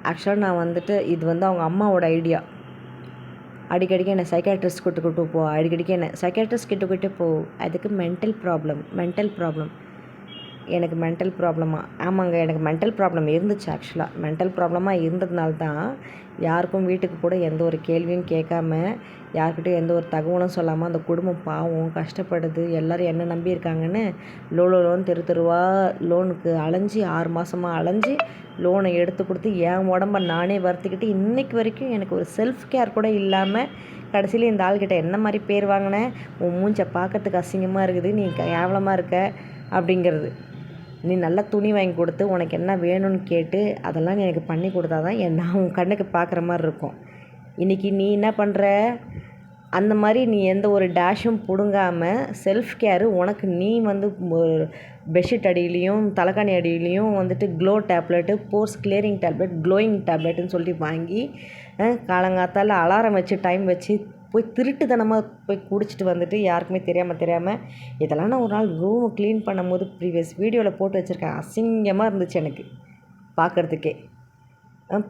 ஆக்சுவலாக நான் வந்துட்டு இது வந்து அவங்க அம்மாவோட ஐடியா. அடிக்கடிக்கு என்னை சைக்காட்ரிஸ்ட் கூட்டு போ, அடிக்கடிக்கு என்னை சைக்காட்ரிஸ்ட் கிட்ட போ. அதுக்கு மென்டல் ப்ராப்ளம். எனக்கு மென்டல் ப்ராப்ளமா? ஆமாங்க, எனக்கு மென்டல் ப்ராப்ளம் இருந்துச்சு. ஆக்சுவலாக மென்டல் ப்ராப்ளமாக இருந்ததுனால தான் யாருக்கும் வீட்டுக்கு கூட எந்த ஒரு கேள்வியும் கேட்காம, யார்கிட்டையும் எந்த ஒரு தகவலும் சொல்லாமல் அந்த குடும்பம் பாவம் கஷ்டப்படுது, எல்லோரும் என்ன நம்பி இருக்காங்கன்னு லோன் தெருவாக லோனுக்கு அலைஞ்சி 6 மாதமாக அலைஞ்சி லோனை எடுத்து கொடுத்து என் உடம்ப நானே வருத்திக்கிட்டு இன்றைக்கி வரைக்கும் எனக்கு ஒரு செல்ஃப் கேர் கூட இல்லாமல் கடைசியில் இந்த ஆள்கிட்ட என்ன மாதிரி பேர் வாங்கினேன், உன் மூஞ்சை பார்க்கறதுக்கு அசிங்கமாக இருக்குது, நீ கேவலமாக இருக்க அப்படிங்கிறது. நீ நல்லா துணி வாங்கி கொடுத்து உனக்கு என்ன வேணும்னு கேட்டு அதெல்லாம் நீ எனக்கு பண்ணி கொடுத்தா தான் நான் உன் கண்ணுக்கு பார்க்குற மாதிரி இருக்கும். இன்றைக்கி நீ என்ன பண்ணுற, அந்த மாதிரி நீ எந்த ஒரு டேஷும் பிடுங்காமல் செல்ஃப் கேரு உனக்கு நீ வந்து பெட்ஷீட் அடியிலையும் தலைக்காணி அடியிலையும் வந்துட்டு glow tablet, pores clearing tablet, glowing டேப்லெட்டுன்னு சொல்லிட்டு வாங்கி காலங்காத்தால் அலாரம் வச்சு டைம் வச்சு போய் திருட்டுத்தனமாக போய் குடிச்சிட்டு வந்துட்டு யாருக்குமே தெரியாமல் இதெல்லாம் நான் ஒரு நாள் ரூமை க்ளீன் பண்ணும்போது ப்ரீவியஸ் வீடியோவில் போட்டு வச்சுருக்கேன். அசிங்கமாக இருந்துச்சு எனக்கு பார்க்குறதுக்கே.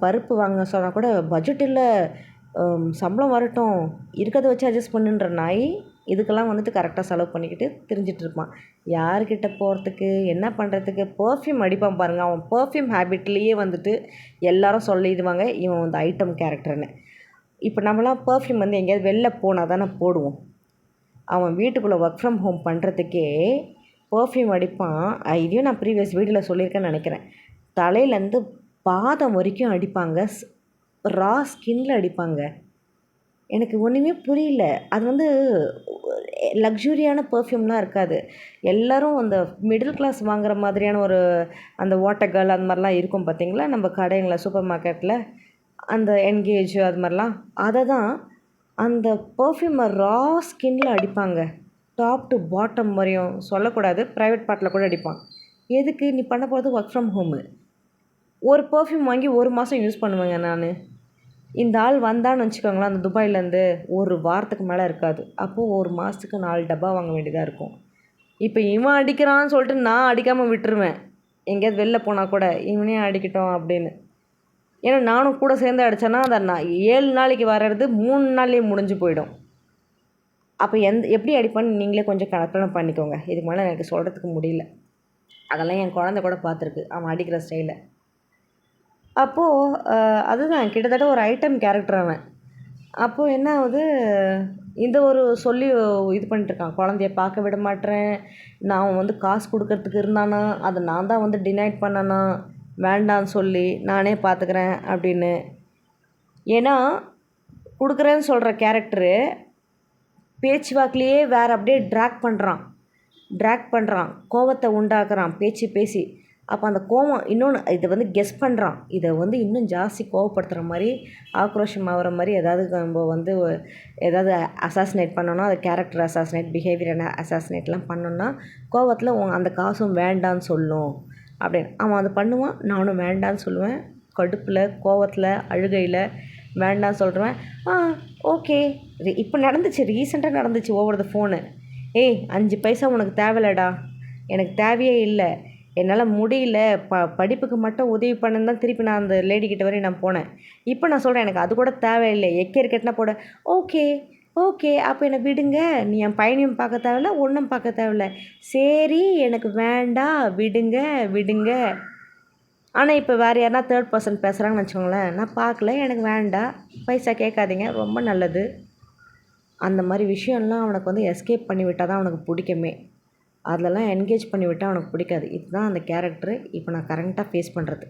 பருப்பு வாங்க சொன்னால் கூட பட்ஜெட் இல்லை, சம்பளம் வரட்டும், இருக்கிறத வச்சு அட்ஜஸ்ட் பண்ணுன்ற நாய் இதுக்கெல்லாம் வந்துட்டு கரெக்டாக செலவு பண்ணிக்கிட்டு திரிஞ்சிட்ருப்பான். யார்கிட்ட போகிறதுக்கு என்ன பண்ணுறதுக்கு பர்ஃப்யூம் அடிப்பான் பாருங்கள். அவன் பர்ஃப்யூம் ஹேபிட்லேயே வந்துட்டு எல்லோரும் சொல்லிடுவாங்க இவன் வந்து ஐட்டம் கேரக்டர்னு. இப்போ நம்மளாம் பர்ஃப்யூம் வந்து எங்கேயாவது வெளில போனால் தானே போடுவோம். அவன் வீட்டுக்குள்ளே ஒர்க் ஃப்ரம் ஹோம் பண்ணுறதுக்கே பர்ஃப்யூம் அடிப்பான். இதையும் நான் ப்ரீவியஸ் வீடியோவில் சொல்லியிருக்கேன்னு நினைக்கிறேன். தலையிலேருந்து பாதம் வரைக்கும் அடிப்பாங்க, ரா ஸ்கின்ல அடிப்பாங்க. எனக்கு ஒன்றுமே புரியல. அது வந்து லக்ஸுரியான பர்ஃப்யூம்லாம் இருக்காது. எல்லோரும் அந்த மிடில் கிளாஸ் வாங்குகிற மாதிரியான ஒரு அந்த வாட்டர் அந்த மாதிரிலாம் இருக்கும் பார்த்தீங்களா, நம்ம கடைங்களில் சூப்பர் மார்க்கெட்டில் அந்த என்கேஜ் அது மாதிரிலாம். அதை தான் அந்த பர்ஃப்யூமை ரா ஸ்கின்ல அடிப்பாங்க. டாப் டு பாட்டம் வரையும் சொல்லக்கூடாது, ப்ரைவேட் பார்ட்டில் கூட அடிப்பான். எதுக்கு? நீ பண்ண போகிறது ஒர்க் ஃப்ரம் ஹோமு. ஒரு பர்ஃப்யூம் வாங்கி 1 மாதம் யூஸ் பண்ணுவேங்க நான். இந்த ஆள் வந்தான்னு வச்சுக்கோங்களேன், அந்த துபாயிலேருந்து ஒரு வாரத்துக்கு மேலே இருக்காது. அப்போது 1 மாதத்துக்கு 4 டப்பா வாங்க வேண்டியதாக இருக்கும். இப்போ இவன் அடிக்கிறான்னு சொல்லிட்டு நான் அடிக்காமல் விட்டுருவேன். எங்கேயாவது வெளில போனால் கூட இவனே அடிக்கட்டும் அப்படின்னு. ஏன்னா நானும் கூட சேர்ந்து அடித்தேன்னா அதை நான் 7 நாளைக்கு வர்றது 3 நாள்லேயே முடிஞ்சு போயிடும். அப்போ எப்படி அடிப்பான்னு நீங்களே கொஞ்சம் கற்பனை பண்ணிக்கோங்க. இதுக்கு மேலே எனக்கு சொல்கிறதுக்கு முடியல. அதெல்லாம் என் குழந்தை கூட பார்த்துருக்கு அவன் அடிக்கிற ஸ்டைலை. அப்போது அதுதான் கிட்டத்தட்ட ஒரு ஐட்டம் கேரக்டர் அவன். அப்போது என்ன ஆகுது, இந்த ஒரு சொல்லி இது பண்ணிட்டுருக்கான், குழந்தைய பார்க்க விட மாட்டேறேன், நான் வந்து காசு கொடுக்கறதுக்கு இருந்தானா அதை நான் தான் வந்து டினைட் பண்ணனா, வேண்டான்னு சொல்லி நானே பார்த்துக்கிறேன் அப்படின்னு. ஏன்னா கொடுக்குறேன்னு சொல்கிற கேரக்டரு பேச்சு வாக்கிலேயே வேறு அப்படியே ட்ராக் பண்ணுறான், கோவத்தை உண்டாக்குறான் பேசி. அப்போ அந்த கோவம் இன்னொன்று இதை வந்து கெஸ் பண்ணுறான். இதை வந்து இன்னும் ஜாஸ்தி கோவப்படுத்துகிற மாதிரி, ஆக்ரோஷம் ஆகிற மாதிரி ஏதாவது நம்ம வந்து ஏதாவது அசாசினேட் பண்ணோன்னா, அது கேரக்டர் அசாசினேட், பிஹேவியர் அசாசினேட்லாம் பண்ணோன்னா, கோவத்தில் அந்த காசும் வேண்டான்னு சொல்லும் அப்படின்னு. அவன் அதை பண்ணுவான், நானும் வேண்டான்னு சொல்லுவேன். கடுப்பில், கோவத்தில், அழுகையில் வேண்டான்னு சொல்கிறேன். ஓகே, இப்போ நடந்துச்சு, ரீசெண்டாக நடந்துச்சு ஓவர் த ஃபோனு. ஏய் 5 பைசா உனக்கு தேவையில்லடா, எனக்கு தேவையே இல்லை, என்னால் முடியல, படிப்புக்கு மட்டும் உதவி பண்ணுன்னு தான் திருப்பி நான் அந்த லேடிக்கிட்ட வரையும் நான் போனேன். இப்போ நான் சொல்கிறேன் எனக்கு அது கூட தேவையில்லை, எக்கேர் கட்டினா போட. ஓகே ஓகே, அப்போ என்னை விடுங்க, நீ என் பையனையும் பார்க்க தேவையில்ல, ஒன்றும் பார்க்க தேவையில்ல, சரி எனக்கு வேண்டாம், விடுங்க விடுங்க. ஆனால் இப்போ வேறு யாருனா தேர்ட் பர்சன் பேசுகிறாங்கன்னு வச்சுக்கோங்களேன், நான் பார்க்கல, எனக்கு வேண்டாம், பைசா கேட்காதீங்க, ரொம்ப நல்லது. அந்த மாதிரி விஷயம்லாம் அவனுக்கு வந்து எஸ்கேப் பண்ணி விட்டால் தான் அவனுக்கு பிடிக்குமே. அதிலலாம் என்கேஜ் பண்ணி விட்டால் அவனுக்கு பிடிக்காது. இதுதான் அந்த கேரக்டரு இப்போ நான் கரண்ட்டாக ஃபேஸ் பண்ணுறது.